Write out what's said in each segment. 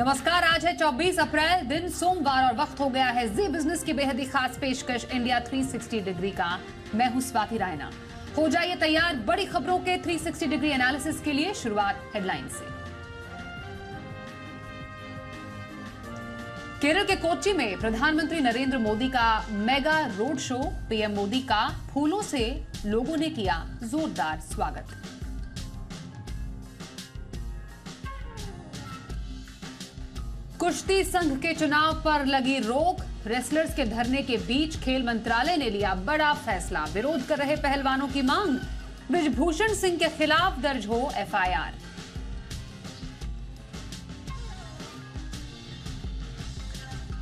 नमस्कार, आज है 24 अप्रैल, दिन सोमवार और वक्त हो गया है जी बिजनेस की बेहद ही खास पेशकश इंडिया 360 डिग्री का। मैं हूं स्वाति रायना। हो जाइए तैयार बड़ी खबरों के 360 डिग्री एनालिसिस के लिए। शुरुआत हेडलाइन से। केरल के कोच्चि में प्रधानमंत्री नरेंद्र मोदी का mega road show. PM Modi का फूलों से लोगों ने किया जोरदार स्वागत। कुश्ती संघ के चुनाव पर लगी रोक। रेसलर्स के धरने के बीच खेल मंत्रालय ने लिया बड़ा फैसला। विरोध कर रहे पहलवानों की मांग, बृजभूषण सिंह के खिलाफ दर्ज हो एफआईआर।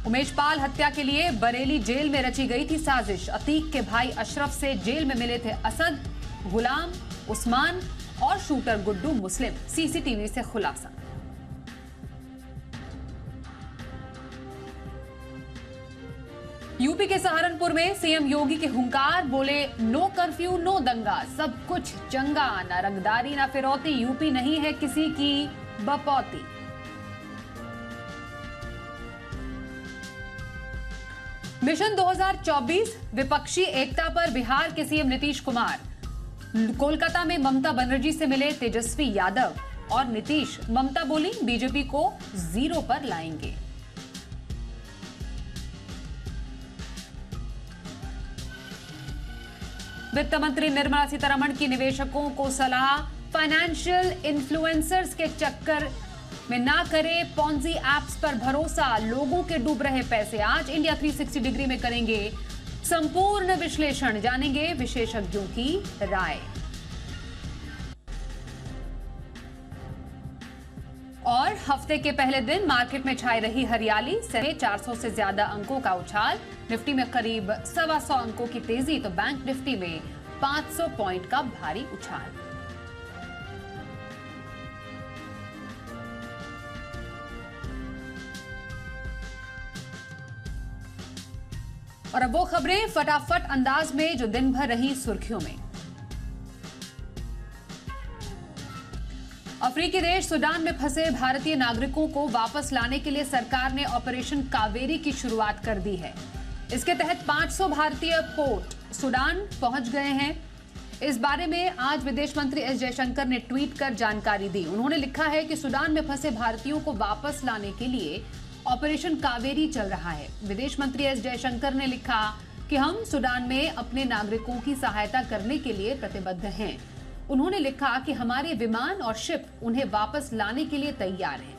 उमेश पाल हत्या के लिए बरेली जेल में रची गई थी साजिश। अतीक के भाई अशरफ से जेल में मिले थे असद, गुलाम, उस्मान और शूटर गुड्डू मुस्लिम। सीसीटीवी से खुलासा। यूपी के सहारनपुर में सीएम योगी के हुंकार, बोले नो कर्फ्यू नो दंगा, सब कुछ चंगा, ना रंगदारी ना फिरौती, यूपी नहीं है किसी की बपौती। मिशन 2024 विपक्षी एकता पर बिहार के सीएम नीतीश कुमार। कोलकाता में ममता बनर्जी से मिले तेजस्वी यादव और नीतीश। ममता बोली बीजेपी को 0 पर लाएंगे। वित्त मंत्री निर्मला सीतारमण की निवेशकों को सलाह, फाइनेंशियल इन्फ्लुएंसर्स के चक्कर में ना करें पॉन्जी एप्स पर भरोसा, लोगों के डूब रहे पैसे। आज इंडिया 360 डिग्री में करेंगे संपूर्ण विश्लेषण, जानेंगे विशेषज्ञों की राय। और हफ्ते के पहले दिन मार्केट में छाई रही हरियाली। 400 से ज्यादा अंकों का उछाल। निफ्टी में करीब 125 अंकों की तेजी, तो बैंक निफ्टी में 500 पॉइंट का भारी उछाल। और अब वो खबरें फटाफट अंदाज में जो दिन भर रही सुर्खियों में। अफ्रीकी देश सूडान में फंसे भारतीय नागरिकों को वापस लाने के लिए सरकार ने ऑपरेशन कावेरी की शुरुआत कर दी है। इसके तहत 500 भारतीय पोर्ट सूडान पहुंच गए हैं। इस बारे में आज विदेश मंत्री एस जयशंकर ने ट्वीट कर जानकारी दी। उन्होंने लिखा है कि सूडान में फंसे भारतीयों को वापस लाने के लिए ऑपरेशन कावेरी चल रहा है। विदेश मंत्री एस जयशंकर ने लिखा कि हम सूडान में अपने नागरिकों की सहायता करने के लिए प्रतिबद्ध हैं। उन्होंने लिखा कि हमारे विमान और शिप उन्हें वापस लाने के लिए तैयार हैं।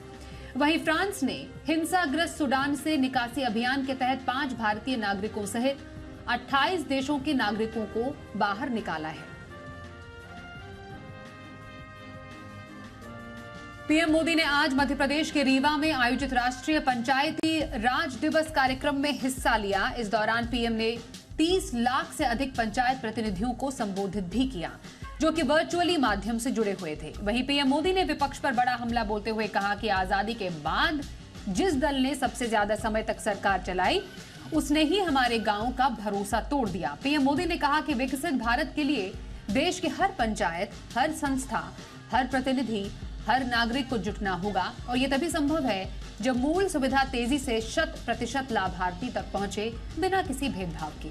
वहीं फ्रांस ने हिंसाग्रस्त सूडान से निकासी अभियान के तहत 5 भारतीय नागरिकों सहित 28 देशों के नागरिकों को बाहर निकाला है। पीएम मोदी ने आज मध्य प्रदेश के रीवा में आयोजित राष्ट्रीय पंचायती राज दिवस कार्यक्रम में हिस्सा लिया। इस दौरान पीएम ने 30 लाख से अधिक पंचायत प्रतिनिधियों को संबोधित भी किया, जो कि वर्चुअली माध्यम से जुड़े हुए थे। वहीं पीएम मोदी ने विपक्ष पर बड़ा हमला बोलते हुए कहा कि आजादी के बाद जिस दल ने सबसे ज्यादा समय तक सरकार चलाई, उसने ही हमारे गांवों का भरोसा तोड़ दिया। पीएम मोदी ने कहा कि विकसित भारत के लिए देश के हर पंचायत, हर संस्था, हर प्रतिनिधि, हर नागरिक को जुटना होगा और ये तभी संभव है जब मूल सुविधा तेजी से 100% लाभार्थी तक पहुंचे, बिना किसी भेदभाव के।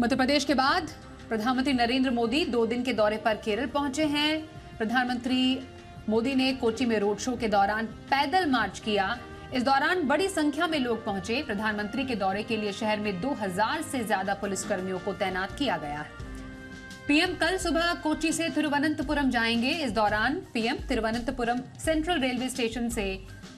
मध्य प्रदेश के बाद प्रधानमंत्री नरेंद्र मोदी 2 दिन के दौरे पर केरल पहुंचे हैं। प्रधानमंत्री मोदी ने कोच्चि में रोड शो के दौरान पैदल मार्च किया। इस दौरान बड़ी संख्या में लोग पहुंचे। प्रधानमंत्री के दौरे के लिए शहर में 2000 से ज्यादा पुलिसकर्मियों को तैनात किया गया है। पीएम कल सुबह कोच्चि से तिरुवनंतपुरम जाएंगे। इस दौरान PM Thiruvananthapuram central railway station से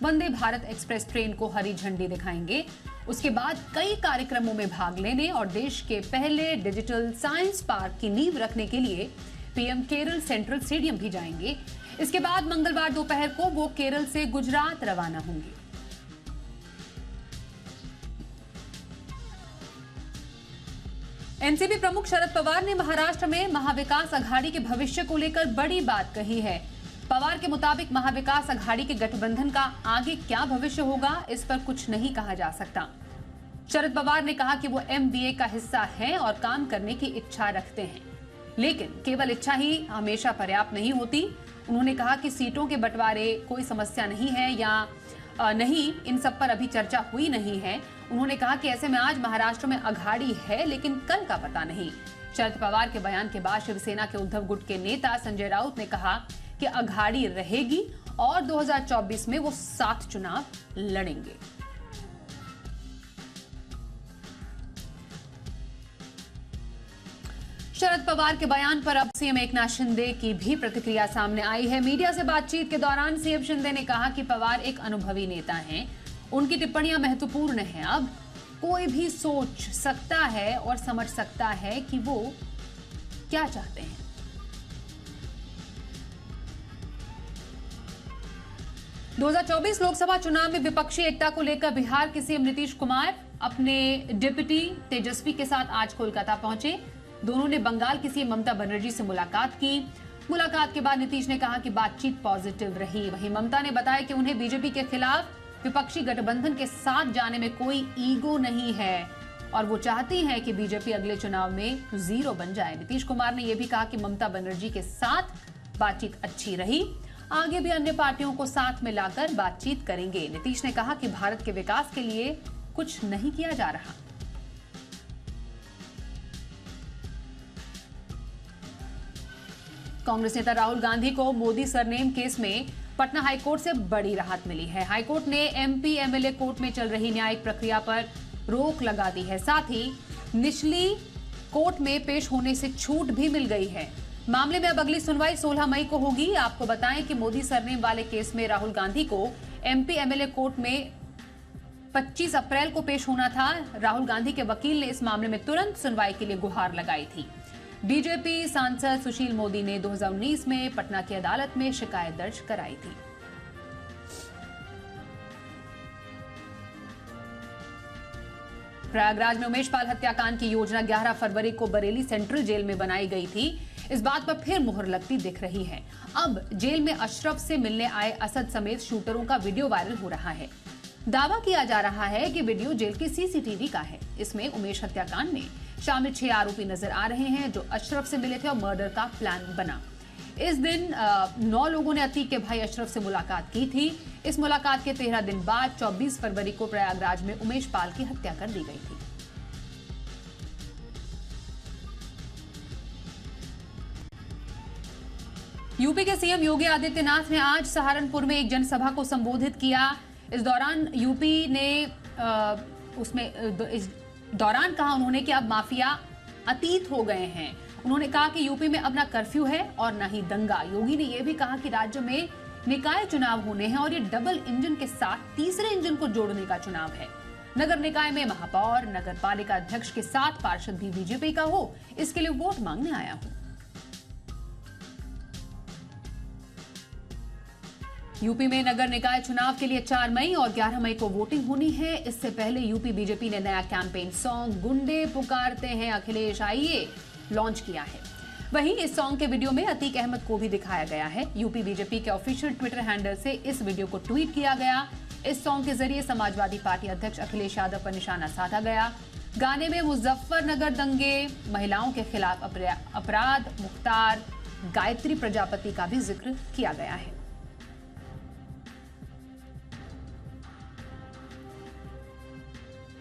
वंदे भारत एक्सप्रेस ट्रेन को हरी झंडी दिखाएंगे। उसके बाद कई कार्यक्रमों में भाग लेने और देश के पहले डिजिटल साइंस पार्क की नींव रखने के लिए पीएम केरल सेंट्रल स्टेडियम भी जाएंगे। इसके बाद मंगलवार दोपहर को वो केरल से गुजरात रवाना होंगे। एनसीपी प्रमुख शरद पवार ने महाराष्ट्र में महाविकास अघाड़ी के भविष्य को लेकर बड़ी बात कही है। पवार के मुताबिक महाविकास अघाड़ी के गठबंधन का आगे क्या भविष्य होगा, इस पर कुछ नहीं कहा जा सकता। शरद पवार ने कहा कि वो एमवीए का हिस्सा हैं और काम करने की इच्छा रखते हैं। लेकिन केवल इच्छा ही हमेशा पर्याप्त नहीं होती। उन्होंने कहा कि सीटों के बंटवारे कोई समस्या नहीं है या नहीं, इन सब पर अभी चर्चा हुई नहीं है। उन्होंने कहा कि ऐसे में आज महाराष्ट्र में अघाड़ी है, लेकिन कल का पता नहीं। शरद पवार के बयान के बाद शिवसेना के उद्धव गुट के नेता संजय राउत ने कहा कि अघाड़ी रहेगी और 2024 में वो साथ चुनाव लड़ेंगे। शरद पवार के बयान पर अब सीएम एकनाथ शिंदे की भी प्रतिक्रिया सामने आई है। मीडिया से बातचीत के दौरान सीएम शिंदे ने कहा कि पवार एक अनुभवी नेता हैं, उनकी टिप्पणियां महत्वपूर्ण हैं। अब कोई भी सोच सकता है और समझ सकता है कि वो क्या चाहते हैं। – 2024 लोकसभा चुनाव में विपक्षी एकता को लेकर बिहार के सीएम नीतीश कुमार अपने डिप्टी तेजस्वी के साथ आज कोलकाता पहुंचे। दोनों ने बंगाल की सीएम ममता बनर्जी से मुलाकात की। मुलाकात के बाद नीतीश ने कहा कि बातचीत पॉजिटिव रही। वहीं ममता ने बताया कि उन्हें बीजेपी के खिलाफ विपक्षी गठबंधन के साथ जाने में कोई ईगो नहीं है और वो चाहती हैं कि बीजेपी अगले चुनाव में जीरो बन जाए। नीतीश कुमार ने यह भी कहा कि ममता बनर्जी के साथ बातचीत अच्छी रही, आगे भी अन्य पार्टियों को साथ में लाकर बातचीत करेंगे। नीतीश ने कहा कि भारत के विकास के लिए कुछ नहीं किया जा रहा। कांग्रेस नेता राहुल गांधी को मोदी सरनेम केस में पटना हाईकोर्ट से बड़ी राहत मिली है। हाईकोर्ट ने एमपी एमएलए कोर्ट में चल रही न्यायिक प्रक्रिया पर रोक लगा दी है। साथ ही निचली कोर्ट में पेश होने से छूट भी मिल गई है। मामले में अब अगली सुनवाई 16 मई को होगी। आपको बताएं कि मोदी सरनेम वाले केस में राहुल गांधी को एमपी एमएलए कोर्ट में 25 अप्रैल को पेश होना था। राहुल गांधी के वकील ने इस मामले में तुरंत सुनवाई के लिए गुहार लगाई थी। बीजेपी सांसद सुशील मोदी ने 2019 में पटना की अदालत में शिकायत दर्ज कराई थी। प्रयागराज में उमेश पाल हत्याकांड की योजना 11 फरवरी को बरेली सेंट्रल जेल में बनाई गई थी। इस बात पर फिर मुहर लगती दिख रही है। अब जेल में अशरफ से मिलने आए असद समेत शूटरों का वीडियो वायरल हो रहा है। दावा किया जा रहा है कि वीडियो जेल के सीसीटीवी का है। इसमें उमेश हत्याकांड में शामिल 6 आरोपी नजर आ रहे हैं जो अशरफ से मिले थे और मर्डर का प्लान बना। इस दिन 9 लोगों ने अतीक के भाई अशरफ से मुलाकात की थी। इस मुलाकात के 13 दिन बाद 24 फरवरी को प्रयागराज में उमेश पाल की हत्या कर दी गई थी। यूपी के सीएम योगी आदित्यनाथ ने आज सहारनपुर में एक जनसभा को संबोधित किया। इस दौरान यूपी ने इस दौरान कहा उन्होंने कि अब माफिया अतीत हो गए हैं। उन्होंने कहा कि यूपी में अब ना कर्फ्यू है और ना ही दंगा। योगी ने यह भी कहा कि राज्य में निकाय चुनाव होने हैं और ये डबल इंजन के साथ तीसरे इंजन को जोड़ने का चुनाव है। नगर निकाय में महापौर, नगर पालिका अध्यक्ष के साथ पार्षद भी बीजेपी का हो, इसके लिए वोट मांगने आया हूं। यूपी में नगर निकाय चुनाव के लिए 4 मई और 11 मई को वोटिंग होनी है। इससे पहले यूपी बीजेपी ने नया कैंपेन सॉन्ग गुंडे पुकारते हैं अखिलेश आइए लॉन्च किया है। वहीं इस सॉन्ग के वीडियो में अतीक अहमद को भी दिखाया गया है। यूपी बीजेपी के ऑफिशियल ट्विटर हैंडल से इस वीडियो को ट्वीट किया गया। इस सॉन्ग के जरिए समाजवादी पार्टी अध्यक्ष अखिलेश यादव पर निशाना साधा गया। गाने में मुजफ्फरनगर दंगे, महिलाओं के खिलाफ अपराध, मुख्तार, गायत्री प्रजापति का भी जिक्र किया गया है।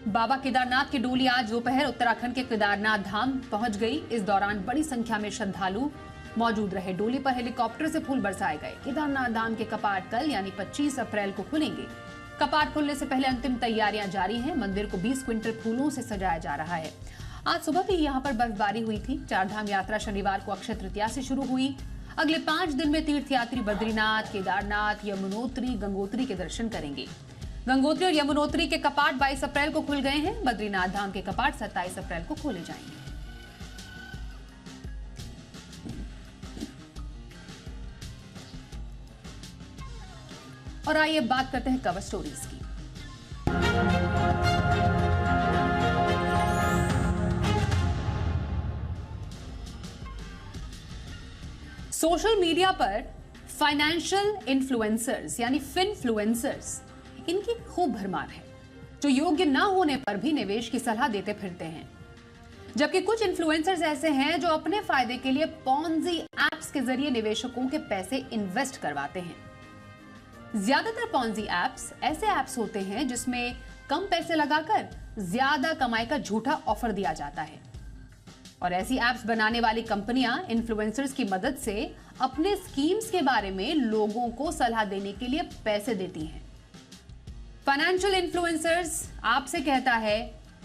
बाबा केदारनाथ की डोली आज दोपहर उत्तराखंड के केदारनाथ धाम पहुंच गई। इस दौरान बड़ी संख्या में श्रद्धालु मौजूद रहे। डोली पर हेलीकॉप्टर से फूल बरसाए गए। केदारनाथ धाम के कपाट कल यानी 25 अप्रैल को खुलेंगे। कपाट खुलने से पहले अंतिम तैयारियां जारी हैं। मंदिर को 20 क्विंटल फूलों से सजाया जा रहा है। आज सुबह भी यहां पर बर्फबारी हुई थी। चारधाम यात्रा शनिवार को अक्षय तृतीया से शुरू हुई। अगले 5 दिन में तीर्थयात्री बद्रीनाथ, केदारनाथ, यमुनोत्री, गंगोत्री के दर्शन करेंगे। गंगोत्री और यमुनोत्री के कपाट 22 अप्रैल को खुल गए हैं। बद्रीनाथ धाम के कपाट 27 अप्रैल को खोले जाएंगे। और आइए बात करते हैं कवर स्टोरीज की। सोशल मीडिया पर फाइनेंशियल इन्फ्लुएंसर्स यानी फिनफ्लुएंसर्स, इनकी खूब भरमार है जो योग्य न होने पर भी निवेश की सलाह देते फिरते हैं। जबकि कुछ इन्फ्लुएंसर्स ऐसे हैं जो अपने फायदे के लिए पॉन्जी एप्स के जरिए निवेशकों के पैसे इन्वेस्ट करवाते हैं। ज्यादातर पॉन्जी एप्स ऐसे एप्स होते हैं जिसमें कम पैसे लगाकर ज्यादा कमाई का झूठा ऑफर दिया जाता है और ऐसी एप्स बनाने वाली कंपनियां इन्फ्लुएंसर्स की मदद से अपने स्कीम्स के बारे में लोगों को सलाह देने के लिए पैसे देती हैं। फाइनेंशियल इन्फ्लुएंसर्स आपसे कहता है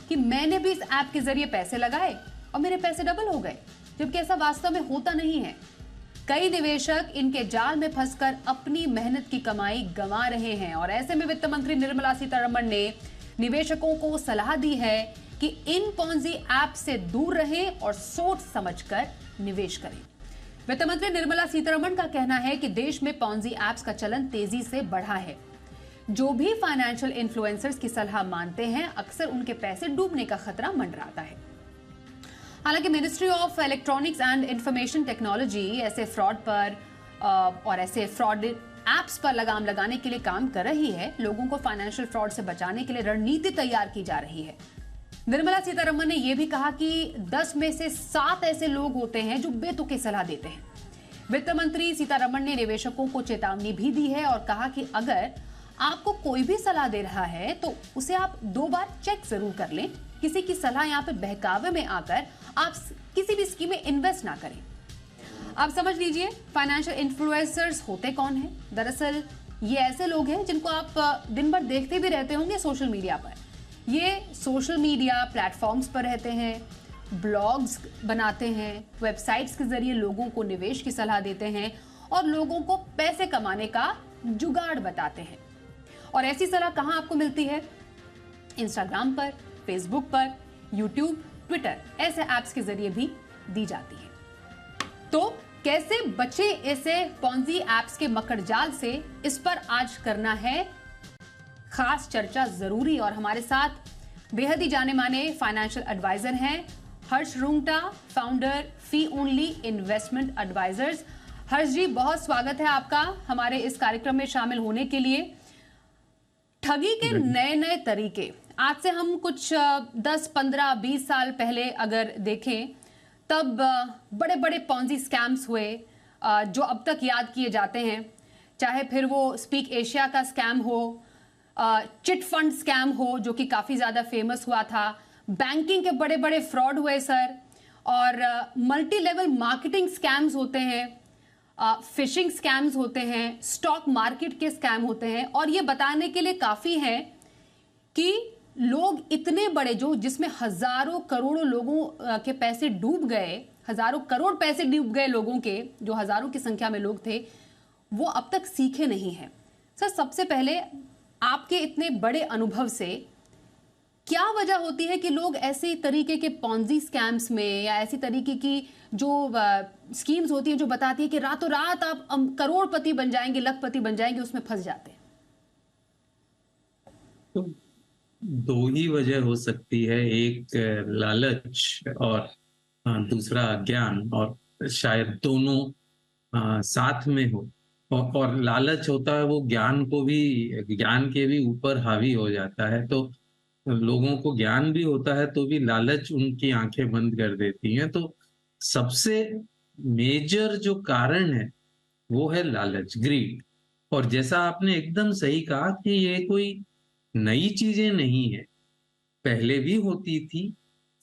कि मैंने भी इस ऐप के जरिए पैसे लगाए और मेरे पैसे डबल हो गए, जबकि ऐसा वास्तव में होता नहीं है। कई निवेशक इनके जाल में फंसकर अपनी मेहनत की कमाई गंवा रहे हैं और ऐसे में वित्त मंत्री निर्मला सीतारमण ने निवेशकों को सलाह दी है कि इन पॉन्जी ऐप से दूर रहें और सोच समझकर निवेश करें। वित्त मंत्री निर्मला सीतारमण का कहना है कि देश में पॉन्जी ऐप्स का चलन तेजी से बढ़ा है। जो भी फाइनेंशियल इन्फ्लुएंसर्स की सलाह मानते हैं, अक्सर उनके पैसे डूबने का खतरा मंडराता है। हालांकि ministry of electronics and information technology ऐसे फ्रॉड पर और ऐसे फ्रॉड एप्स पर लगाम लगाने के लिए काम कर रही है। लोगों को फाइनेंशियल फ्रॉड से बचाने के लिए रणनीति तैयार की जा रही है। निर्मला सीतारमण ने यह भी कहा कि 10 में से 7 ऐसे लोग होते हैं जो बेतुकी सलाह देते हैं। वित्त मंत्री सीतारमण ने निवेशकों को चेतावनी भी दी है और कहा कि अगर आपको कोई भी सलाह दे रहा है तो उसे आप 2 बार चेक जरूर कर लें। किसी की सलाह यहाँ पे बहकावे में आकर आप किसी भी स्कीम में इन्वेस्ट ना करें। आप समझ लीजिए फाइनेंशियल इन्फ्लुएंसर्स होते कौन हैं। दरअसल ये ऐसे लोग हैं जिनको आप दिन भर देखते भी रहते होंगे सोशल मीडिया पर। ये सोशल मीडिया प्लेटफॉर्म्स पर रहते हैं, ब्लॉग्स बनाते हैं, वेबसाइट्स के जरिए लोगों को निवेश की सलाह देते हैं और लोगों को पैसे कमाने का जुगाड़ बताते हैं। और ऐसी सलाह कहां आपको मिलती है? इंस्टाग्राम पर, फेसबुक पर, यूट्यूब, ट्विटर ऐसे ऐप्स के जरिए भी दी जाती है। तो कैसे बचे ऐसे पॉन्जी ऐप्स के मकड़जाल से, इस पर आज करना है खास चर्चा जरूरी। और हमारे साथ बेहद ही जाने माने फाइनेंशियल एडवाइजर हैं हर्ष रुंगटा, फाउंडर फी ओनली इन्वेस्टमेंट एडवाइजर्स। हर्ष जी, बहुत स्वागत है आपका हमारे इस कार्यक्रम में शामिल होने के लिए। ठगी के नए नए तरीके, आज से हम कुछ 10, 15, 20 साल पहले अगर देखें तब बड़े बड़े पॉन्जी स्कैम्स हुए जो अब तक याद किए जाते हैं। चाहे फिर वो स्पीक एशिया का स्कैम हो, चिट फंड स्कैम हो जो कि काफी ज्यादा फेमस हुआ था, बैंकिंग के बड़े बड़े फ्रॉड हुए सर, और मल्टी लेवल मार्केटिंग स्कैम्स होते हैं, फिशिंग स्कैम्स होते हैं, स्टॉक मार्केट के स्कैम होते हैं। और ये बताने के लिए काफी है कि लोग इतने बड़े जो जिसमें हजारों करोड़ों लोगों के पैसे डूब गए, हजारों करोड़ पैसे डूब गए लोगों के, जो हजारों की संख्या में लोग थे, वो अब तक सीखे नहीं हैं। सर, सबसे पहले आपके इतने बड़े अनुभव से क्या वजह होती है कि लोग ऐसे तरीके के पॉन्जी स्कैम्स में या ऐसी तरीके की जो स्कीम्स होती हैं जो बताती है कि रातों रात आप करोड़पति बन जाएंगे, लखपति बन जाएंगे, उसमें फंस जाते हैं? तो 2 ही वजह हो सकती है, एक लालच और दूसरा अज्ञान, और शायद दोनों साथ में हो। और लालच होता है वो ज्ञान के भी ऊपर हावी हो जाता है। तो लोगों को ज्ञान भी होता है तो भी लालच उनकी आंखें बंद कर देती हैं। तो सबसे मेजर जो कारण है वो है लालच, ग्रीड। और जैसा आपने एकदम सही कहा कि ये कोई नई चीजें नहीं है, पहले भी होती थी,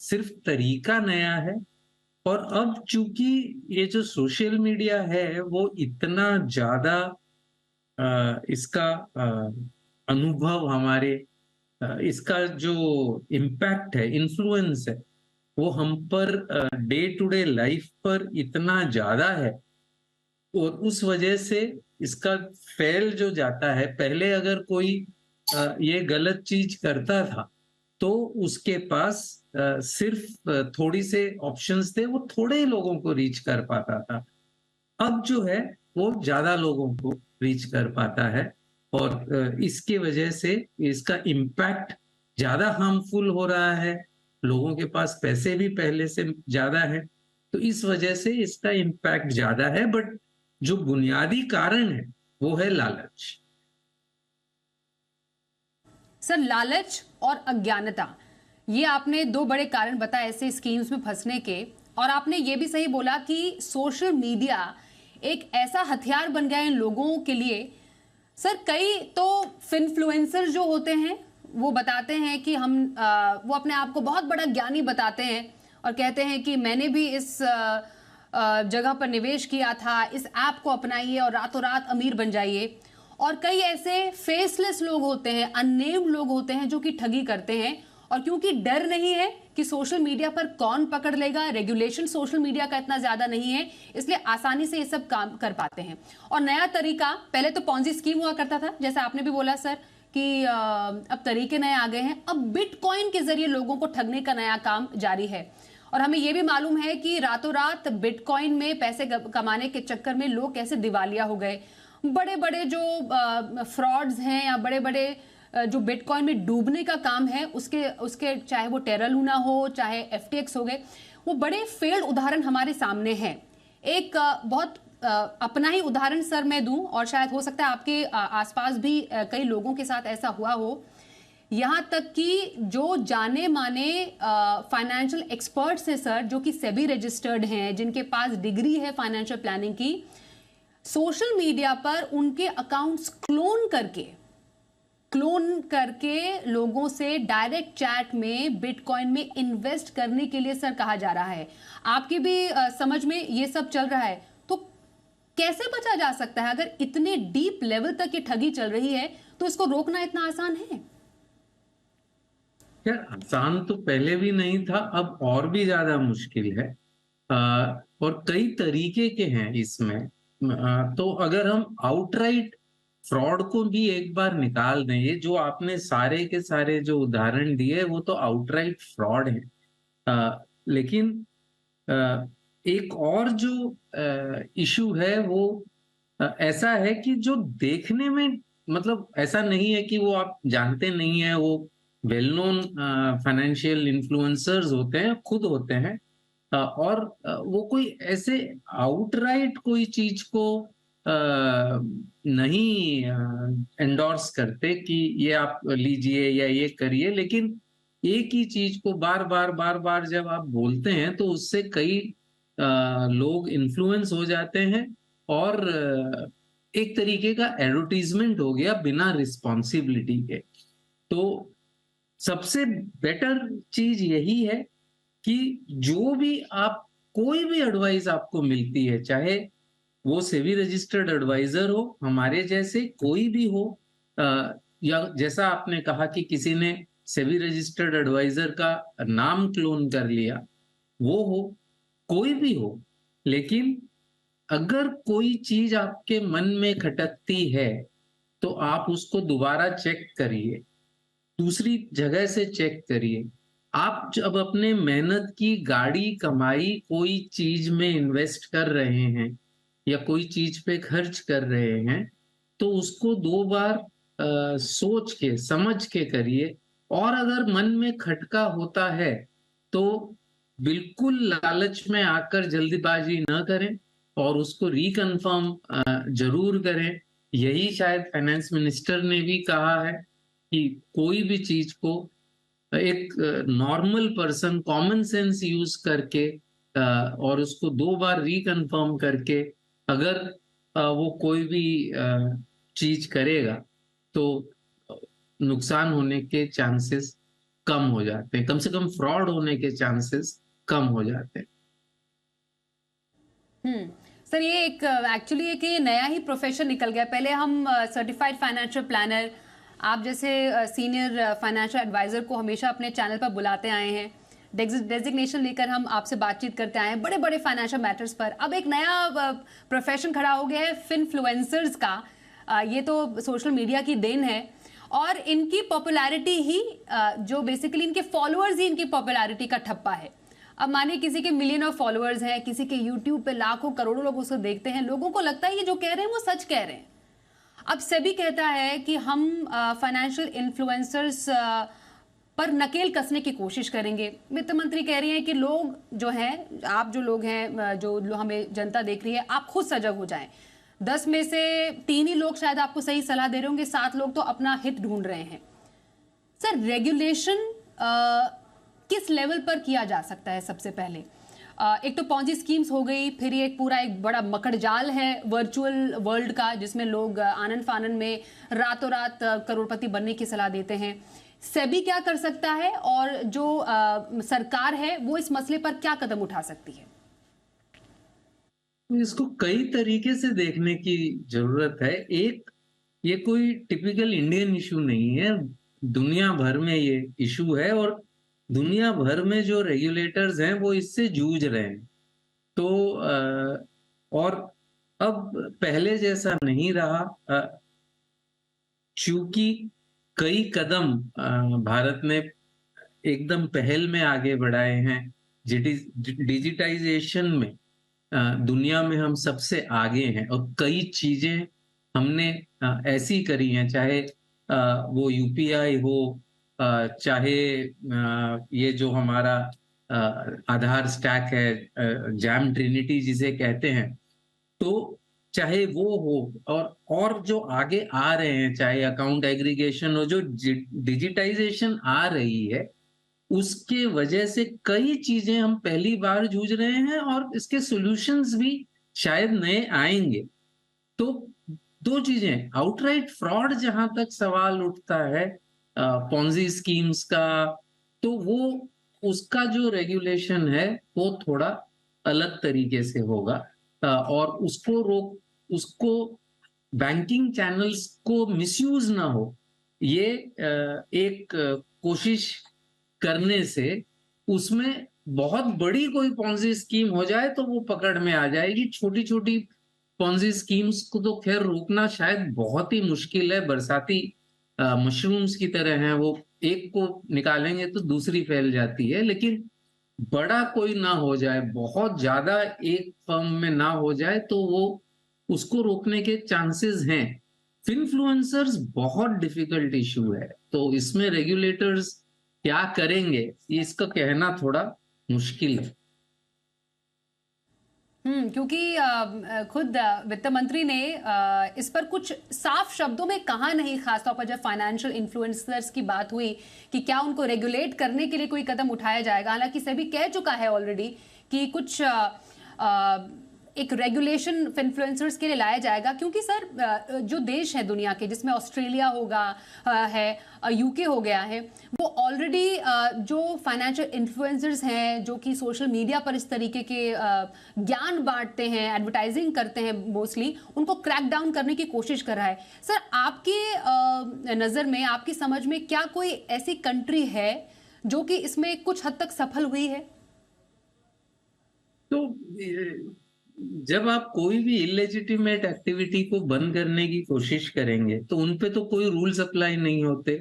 सिर्फ तरीका नया है। और अब चूंकि ये जो सोशल मीडिया है वो इतना ज्यादा इसका अनुभव हमारे इसका जो इम्पैक्ट है, इन्फ्लुएंस है, वो हम per day to day life पर इतना ज्यादा है, और उस वजह से इसका फैल जो जाता है। पहले अगर कोई ये गलत चीज करता था तो उसके पास सिर्फ थोड़ी से ऑप्शंस थे, वो थोड़े लोगों को रीच कर पाता था। अब जो है वो ज्यादा लोगों को रीच कर पाता है, और इसके वजह से इसका इम्पैक्ट ज्यादा हार्मफुल हो रहा है। लोगों के पास पैसे भी पहले से ज्यादा है, तो इस वजह से इसका इम्पैक्ट ज्यादा है। बट जो बुनियादी कारण है वो है लालच। सर, लालच और अज्ञानता ये आपने दो बड़े कारण बताए ऐसे स्कीम्स में फंसने के, और आपने ये भी सही बोला कि सोशल मीडिया एक ऐसा हथियार बन गया है इन लोगों के लिए। सर, कई तो इन्फ्लुएंसर जो होते हैं वो बताते हैं कि वो अपने आप को बहुत बड़ा ज्ञानी बताते हैं और कहते हैं कि मैंने भी इस जगह पर निवेश किया था, इस ऐप को अपनाइए और रातों रात अमीर बन जाइए। और कई ऐसे फेसलेस लोग होते हैं, अननेम्ड लोग होते हैं जो कि ठगी करते हैं, और क्योंकि डर नहीं है कि सोशल मीडिया पर कौन पकड़ लेगा, रेगुलेशन सोशल मीडिया का इतना ज्यादा नहीं है, इसलिए आसानी से ये सब काम कर पाते हैं। और नया तरीका, पहले तो पॉन्जी स्कीम हुआ करता था, जैसे आपने भी बोला सर कि अब तरीके नए आ गए हैं, अब बिटकॉइन के जरिए लोगों को ठगने का नया काम जारी है। और हमें यह भी मालूम है कि रातों रात बिटकॉइन में पैसे कमाने के चक्कर में लोग कैसे दिवालिया हो गए। बड़े बड़े जो फ्रॉड्स हैं या बड़े बड़े जो बिटकॉइन में डूबने का काम है, उसके चाहे वो टेरा लूना हो, चाहे एफटीएक्स हो गए, वो बड़े फेल्ड उदाहरण हमारे सामने हैं। एक बहुत अपना ही उदाहरण सर मैं दूं, और शायद हो सकता है आपके आसपास भी कई लोगों के साथ ऐसा हुआ हो। यहां तक कि जो जाने माने फाइनेंशियल एक्सपर्ट्स हैं सर, जो कि सेबी रजिस्टर्ड हैं, जिनके पास डिग्री है फाइनेंशियल प्लानिंग की, सोशल मीडिया पर उनके अकाउंट्स क्लोन करके लोगों से डायरेक्ट चैट में बिटकॉइन में इन्वेस्ट करने के लिए सर कहा जा रहा है। आपकी भी समझ में ये सब चल रहा है, तो कैसे बचा जा सकता है? अगर इतने डीप लेवल तक ये ठगी चल रही है तो इसको रोकना इतना आसान है? यार, आसान तो पहले भी नहीं था, अब और भी ज्यादा मुश्किल है। और कई तरीके के हैं इसमें। तो अगर हम आउटराइट फ्रॉड को भी एक बार निकाल दें, ये जो आपने सारे के सारे जो उदाहरण दिए वो तो आउटराइट फ्रॉड है। लेकिन एक और जो इशू है वो ऐसा है कि जो देखने में, मतलब ऐसा नहीं है कि वो आप जानते नहीं है, वो वेल नोन फाइनेंशियल इन्फ्लुएंसर्स होते हैं, खुद होते हैं, और वो कोई ऐसे आउटराइट कोई चीज को नहीं एंडोर्स करते कि ये आप लीजिए या ये करिए, लेकिन एक ही चीज को बार बार जब आप बोलते हैं तो उससे कई लोग इन्फ्लुएंस हो जाते हैं, और एक तरीके का एडवर्टीजमेंट हो गया बिना रिस्पॉन्सिबिलिटी के। तो सबसे बेटर चीज यही है कि जो भी आप, कोई भी एडवाइस आपको मिलती है, चाहे वो सेबी रजिस्टर्ड एडवाइजर हो, हमारे जैसे कोई भी हो, या जैसा आपने कहा कि किसी ने सेबी रजिस्टर्ड एडवाइजर का नाम क्लोन कर लिया, वो हो, कोई भी हो, लेकिन अगर कोई चीज आपके मन में खटकती है तो आप उसको दोबारा चेक करिए, दूसरी जगह से चेक करिए। आप जब अपने मेहनत की गाड़ी कमाई कोई चीज में इन्वेस्ट कर रहे हैं या कोई चीज पे खर्च कर रहे हैं, तो उसको दो बार सोच के समझ के करिए। और अगर मन में खटका होता है तो बिल्कुल लालच में आकर जल्दबाजी न करें और उसको रिकन्फर्म जरूर करें। यही शायद फाइनेंस मिनिस्टर ने भी कहा है कि कोई भी चीज को एक normal person common sense use करके और उसको दो बार रिकन्फर्म करके अगर वो कोई भी चीज करेगा तो नुकसान होने के चांसेस कम हो जाते हैं, कम से कम फ्रॉड होने के चांसेस कम हो जाते हैं। सर, ये एक एक्चुअली एक ये नया ही प्रोफेशन निकल गया। पहले हम सर्टिफाइड फाइनेंशियल प्लानर, आप जैसे सीनियर फाइनेंशियल एडवाइजर को हमेशा अपने चैनल पर बुलाते आए हैं, डेजिग्नेशन लेकर हम आपसे बातचीत करते आए हैं बड़े बड़े फाइनेंशियल मैटर्स पर। अब एक नया प्रोफेशन खड़ा हो गया है फिनफ्लुएंसर्स का। ये तो सोशल मीडिया की देन है, और इनकी पॉपुलैरिटी ही जो बेसिकली इनके फॉलोअर्स ही इनकी पॉपुलैरिटी का ठप्पा है। अब मानिए किसी के मिलियन ऑफ फॉलोअर्स हैं, किसी के यूट्यूब पे लाखों करोड़ों लोग उसको देखते हैं, लोगों को लगता है ये जो कह रहे हैं वो सच कह रहे हैं। अब सेबी कहता है कि हम फाइनेंशियल इन्फ्लुएंसर्स पर नकेल कसने की कोशिश करेंगे। वित्त मंत्री कह रही हैं कि लोग जो हैं, आप जो लोग हैं, जो हमें जनता देख रही है, आप खुद सजग हो जाएं। 10 में से 3 ही लोग शायद आपको सही सलाह दे रहे होंगे, 7 लोग तो अपना हित ढूंढ रहे हैं। सर, रेगुलेशन किस लेवल पर किया जा सकता है? सबसे पहले एक तो पॉन्जी स्कीम्स हो गई, फिर ये एक पूरा एक बड़ा मकड़जाल है वर्चुअल वर्ल्ड का, जिसमें लोग आनन फानन में रातों रात करोड़पति बनने की सलाह देते हैं। सेबी क्या कर सकता है और जो सरकार है वो इस मसले पर क्या कदम उठा सकती है? तो इसको कई तरीके से देखने की जरूरत है। एक, ये कोई टिपिकल इंडियन इशू नहीं है, दुनिया भर में ये इशू है और दुनिया भर में जो रेगुलेटर्स हैं वो इससे जूझ रहे हैं। तो और अब पहले जैसा नहीं रहा, चूंकि कई कदम भारत ने एकदम पहल में आगे बढ़ाए हैं। डिजिटाइजेशन में दुनिया में हम सबसे आगे हैं और कई चीजें हमने ऐसी करी हैं, चाहे वो यूपीआई हो, चाहे ये जो हमारा आधार स्टैक है, जैम ट्रिनिटी जिसे कहते हैं, तो चाहे वो हो और जो आगे आ रहे हैं, चाहे अकाउंट एग्रीगेशन हो, जो डिजिटाइजेशन आ रही है, उसके वजह से कई चीजें हम पहली बार जूझ रहे हैं और इसके सॉल्यूशंस भी शायद नए आएंगे। तो दो चीजें, आउटराइट फ्रॉड जहां तक सवाल उठता है पॉन्जी स्कीम्स का, तो वो उसका जो रेगुलेशन है वो थोड़ा अलग तरीके से होगा, और उसको बैंकिंग चैनल्स को मिसयूज ना हो, ये एक कोशिश करने से उसमें बहुत बड़ी कोई पॉन्जी स्कीम हो जाए तो वो पकड़ में आ जाएगी। छोटी छोटी पॉन्जी स्कीम्स को तो खैर रोकना शायद बहुत ही मुश्किल है, बरसाती मशरूम्स की तरह हैं, वो एक को निकालेंगे तो दूसरी फैल जाती है। लेकिन बड़ा कोई ना हो जाए, बहुत ज्यादा एक फर्म में ना हो जाए, तो वो उसको रोकने के चांसेस हैं। इन्फ्लुएंसर्स बहुत डिफिकल्ट इशू है, तो इसमें रेगुलेटर्स क्या करेंगे ये इसका कहना थोड़ा मुश्किल है। क्योंकि खुद वित्त मंत्री ने इस पर कुछ साफ शब्दों में कहा नहीं, खासतौर पर जब फाइनेंशियल इन्फ्लुएंसर्स की बात हुई कि क्या उनको रेगुलेट करने के लिए कोई कदम उठाया जाएगा। हालांकि सेबी कह चुका है ऑलरेडी कि कुछ एक रेगुलेशन इन्फ्लुएंसर्स के लिए लाया जाएगा, क्योंकि सर जो देश है दुनिया के, जिसमें ऑस्ट्रेलिया होगा है, यूके हो गया है, वो ऑलरेडी जो फाइनेंशियल इन्फ्लुएंसर्स हैं जो कि सोशल मीडिया पर इस तरीके के ज्ञान बांटते हैं, एडवर्टाइजिंग करते हैं मोस्टली, उनको क्रैक डाउन करने की कोशिश कर रहा है। सर आपकी नज़र में, आपकी समझ में क्या कोई ऐसी कंट्री है जो कि इसमें कुछ हद तक सफल हुई है? तो जब आप कोई भी इलेजिटिमेट एक्टिविटी को बंद करने की कोशिश करेंगे तो उनपे तो कोई रूल्स अप्लाई नहीं होते,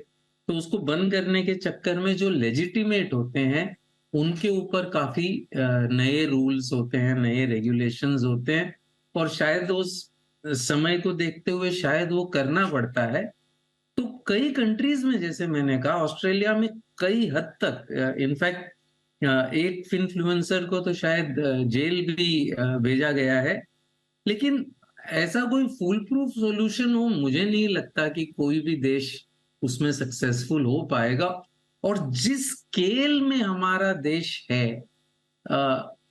तो उसको बंद करने के चक्कर में जो लेजिटिमेट होते हैं उनके ऊपर काफी नए रूल्स होते हैं, नए रेगुलेशंस होते हैं, और शायद उस समय को देखते हुए शायद वो करना पड़ता है। तो कई कंट्रीज में, जैसे मैंने कहा, ऑस्ट्रेलिया में कई हद तक, इनफैक्ट एक इन्फ्लुएंसर को तो शायद जेल भी भेजा गया है। लेकिन ऐसा कोई फुल प्रूफ सॉल्यूशन हो, मुझे नहीं लगता कि कोई भी देश उसमें सक्सेसफुल हो पाएगा। और जिस स्केल में हमारा देश है,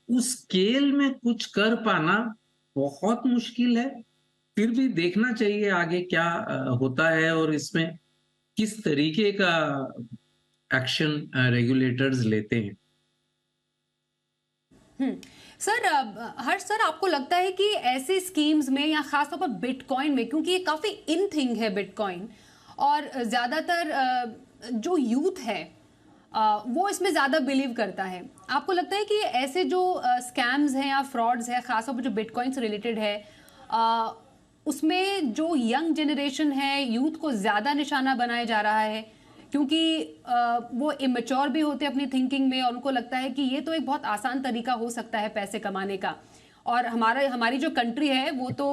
उस स्केल में कुछ कर पाना बहुत मुश्किल है। फिर भी देखना चाहिए आगे क्या होता है और इसमें किस तरीके का एक्शन रेगुलेटर्स लेते हैं। सर हर्ष सर, आपको लगता है कि ऐसे स्कीम्स में या खासतौर पर बिटकॉइन में, क्योंकि ये काफी इन थिंग है बिटकॉइन, और ज्यादातर जो यूथ है वो इसमें ज्यादा बिलीव करता है, आपको लगता है कि ऐसे जो स्कैम्स हैं या फ्रॉड्स है, खासतौर पर जो बिटकॉइन से रिलेटेड है, उसमें जो यंग जनरेशन है, यूथ को ज्यादा निशाना बनाया जा रहा है, क्योंकि वो इमेच्योर भी होते हैं अपनी थिंकिंग में और उनको लगता है कि ये तो एक बहुत आसान तरीका हो सकता है पैसे कमाने का, और हमारी जो कंट्री है वो तो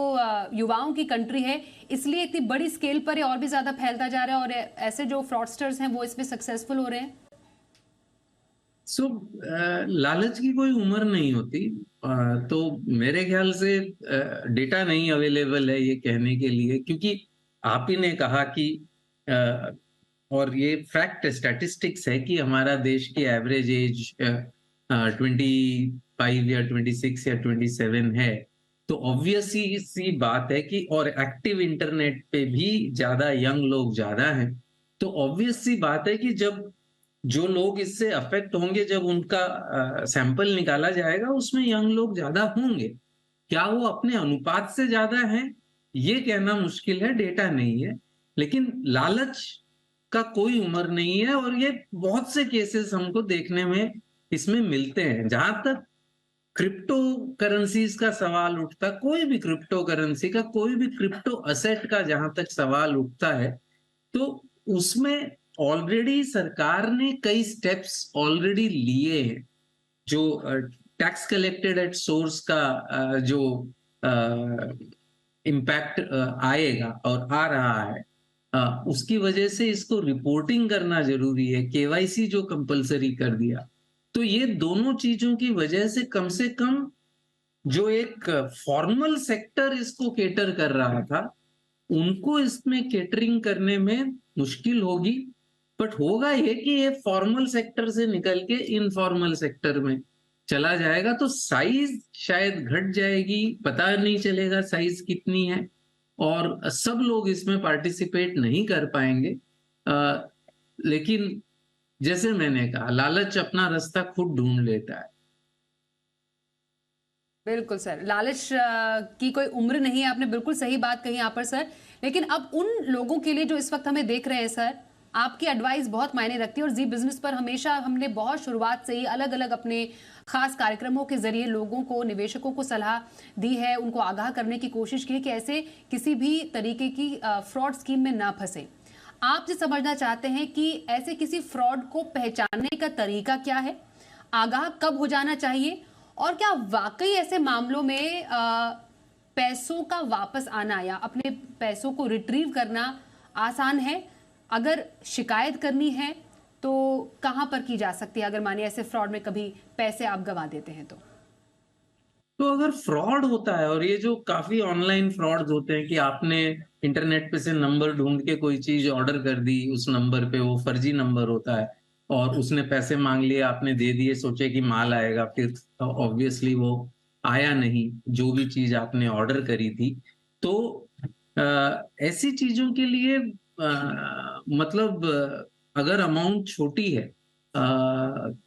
युवाओं की कंट्री है, इसलिए इतनी बड़ी स्केल पर ये और भी ज्यादा फैलता जा रहा है और ऐसे जो फ्रॉडस्टर्स हैं वो इसमें सक्सेसफुल हो रहे हैं। लालच की कोई उम्र नहीं होती। तो मेरे ख्याल से डेटा नहीं अवेलेबल है ये कहने के लिए, क्योंकि आप ही ने कहा कि और ये फैक्ट स्टैटिस्टिक्स है कि हमारा देश की एवरेज एज 25 या 26 या 27 है, तो ऑब्वियसली सी बात है कि और एक्टिव इंटरनेट पे भी ज्यादा यंग लोग ज्यादा हैं, तो ऑब्वियस सी बात है कि जब जो लोग इससे अफेक्ट होंगे, जब उनका सैंपल निकाला जाएगा उसमें यंग लोग ज्यादा होंगे। क्या वो अपने अनुपात से ज्यादा हैं ये कहना मुश्किल है, डेटा नहीं है, लेकिन लालच का कोई उम्र नहीं है और ये बहुत से केसेस हमको देखने में इसमें मिलते हैं। जहां तक क्रिप्टो करेंसीज का सवाल उठता, कोई भी क्रिप्टो करेंसी का, कोई भी क्रिप्टो असेट का जहां तक सवाल उठता है, तो उसमें ऑलरेडी सरकार ने कई स्टेप्स ऑलरेडी लिए हैं। जो टैक्स कलेक्टेड एट सोर्स का जो इम्पैक्ट आएगा और आ रहा है, उसकी वजह से इसको रिपोर्टिंग करना जरूरी है, केवाईसी जो कंपलसरी कर दिया, तो ये दोनों चीजों की वजह से कम जो एक फॉर्मल सेक्टर इसको केटर कर रहा था, उनको इसमें केटरिंग करने में मुश्किल होगी। बट होगा ये कि ये फॉर्मल सेक्टर से निकल के इनफॉर्मल सेक्टर में चला जाएगा, तो साइज शायद घट जाएगी, पता नहीं चलेगा साइज कितनी है, और सब लोग इसमें पार्टिसिपेट नहीं कर पाएंगे। लेकिन जैसे मैंने कहा, लालच अपना रास्ता खुद ढूंढ लेता है। बिल्कुल सर, लालच की कोई उम्र नहीं है, आपने बिल्कुल सही बात कही यहाँ पर सर। लेकिन अब उन लोगों के लिए जो इस वक्त हमें देख रहे हैं सर, आपकी एडवाइस बहुत मायने रखती है और जी बिजनेस पर हमेशा हमने बहुत शुरुआत से ही अलग अलग अपने खास कार्यक्रमों के जरिए लोगों को, निवेशकों को सलाह दी है, उनको आगाह करने की कोशिश की कि ऐसे किसी भी तरीके की फ्रॉड स्कीम में ना फंसे। आप जो समझना चाहते हैं कि ऐसे किसी फ्रॉड को पहचानने का तरीका क्या है, आगाह कब हो जाना चाहिए, और क्या वाकई ऐसे मामलों में पैसों का वापस आना या अपने पैसों को रिट्रीव करना आसान है? अगर शिकायत करनी है तो कहां पर की जा सकती है, अगर मानिए ऐसे फ्रॉड में कभी पैसे आप गंवा देते हैं तो अगर फ्रॉड होता है, और ये जो काफी ऑनलाइन फ्रॉड होते हैं कि आपने इंटरनेट पे से नंबर ढूंढ के कोई चीज ऑर्डर कर दी, उस नंबर पे वो फर्जी नंबर होता है और उसने पैसे मांग लिए, आपने दे दिए, सोचे कि माल आएगा, फिर ऑब्वियसली वो आया नहीं जो भी चीज आपने ऑर्डर करी थी। तो ऐसी चीजों के लिए मतलब अगर अमाउंट छोटी है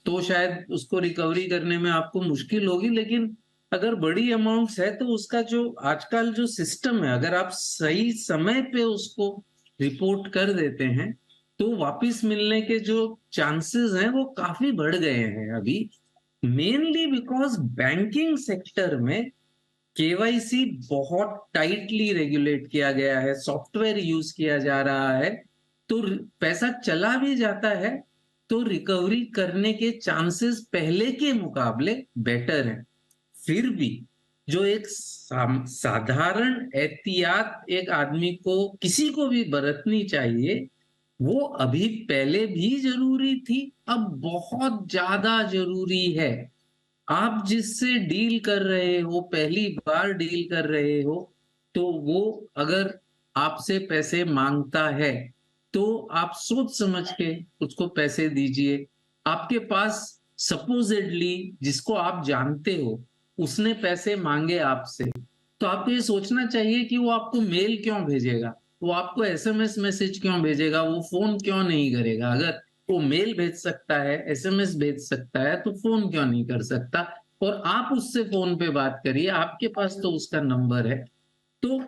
तो शायद उसको रिकवरी करने में आपको मुश्किल होगी, लेकिन अगर बड़ी अमाउंट्स है तो उसका जो आजकल जो सिस्टम है, अगर आप सही समय पे उसको रिपोर्ट कर देते हैं तो वापस मिलने के जो चांसेस हैं वो काफी बढ़ गए हैं अभी, मेनली बिकॉज बैंकिंग सेक्टर में केवाईसी बहुत टाइटली रेगुलेट किया गया है, सॉफ्टवेयर यूज किया जा रहा है, तो पैसा चला भी जाता है तो रिकवरी करने के चांसेस पहले के मुकाबले बेटर हैं। फिर भी जो एक साधारण एहतियात एक आदमी को, किसी को भी बरतनी चाहिए, वो अभी पहले भी जरूरी थी, अब बहुत ज्यादा जरूरी है। आप जिससे डील कर रहे हो, पहली बार डील कर रहे हो, तो वो अगर आपसे पैसे मांगता है तो आप सोच समझ के उसको पैसे दीजिए। आपके पास सपोजिटली जिसको आप जानते हो उसने पैसे मांगे आपसे, तो आपको ये सोचना चाहिए कि वो आपको मेल क्यों भेजेगा, वो आपको एसएमएस मैसेज क्यों भेजेगा, वो फोन क्यों नहीं करेगा। अगर वो मेल भेज सकता है, एसएमएस भेज सकता है, तो फोन क्यों नहीं कर सकता। और आप उससे फोन पे बात करिए, आपके पास तो उसका नंबर है। तो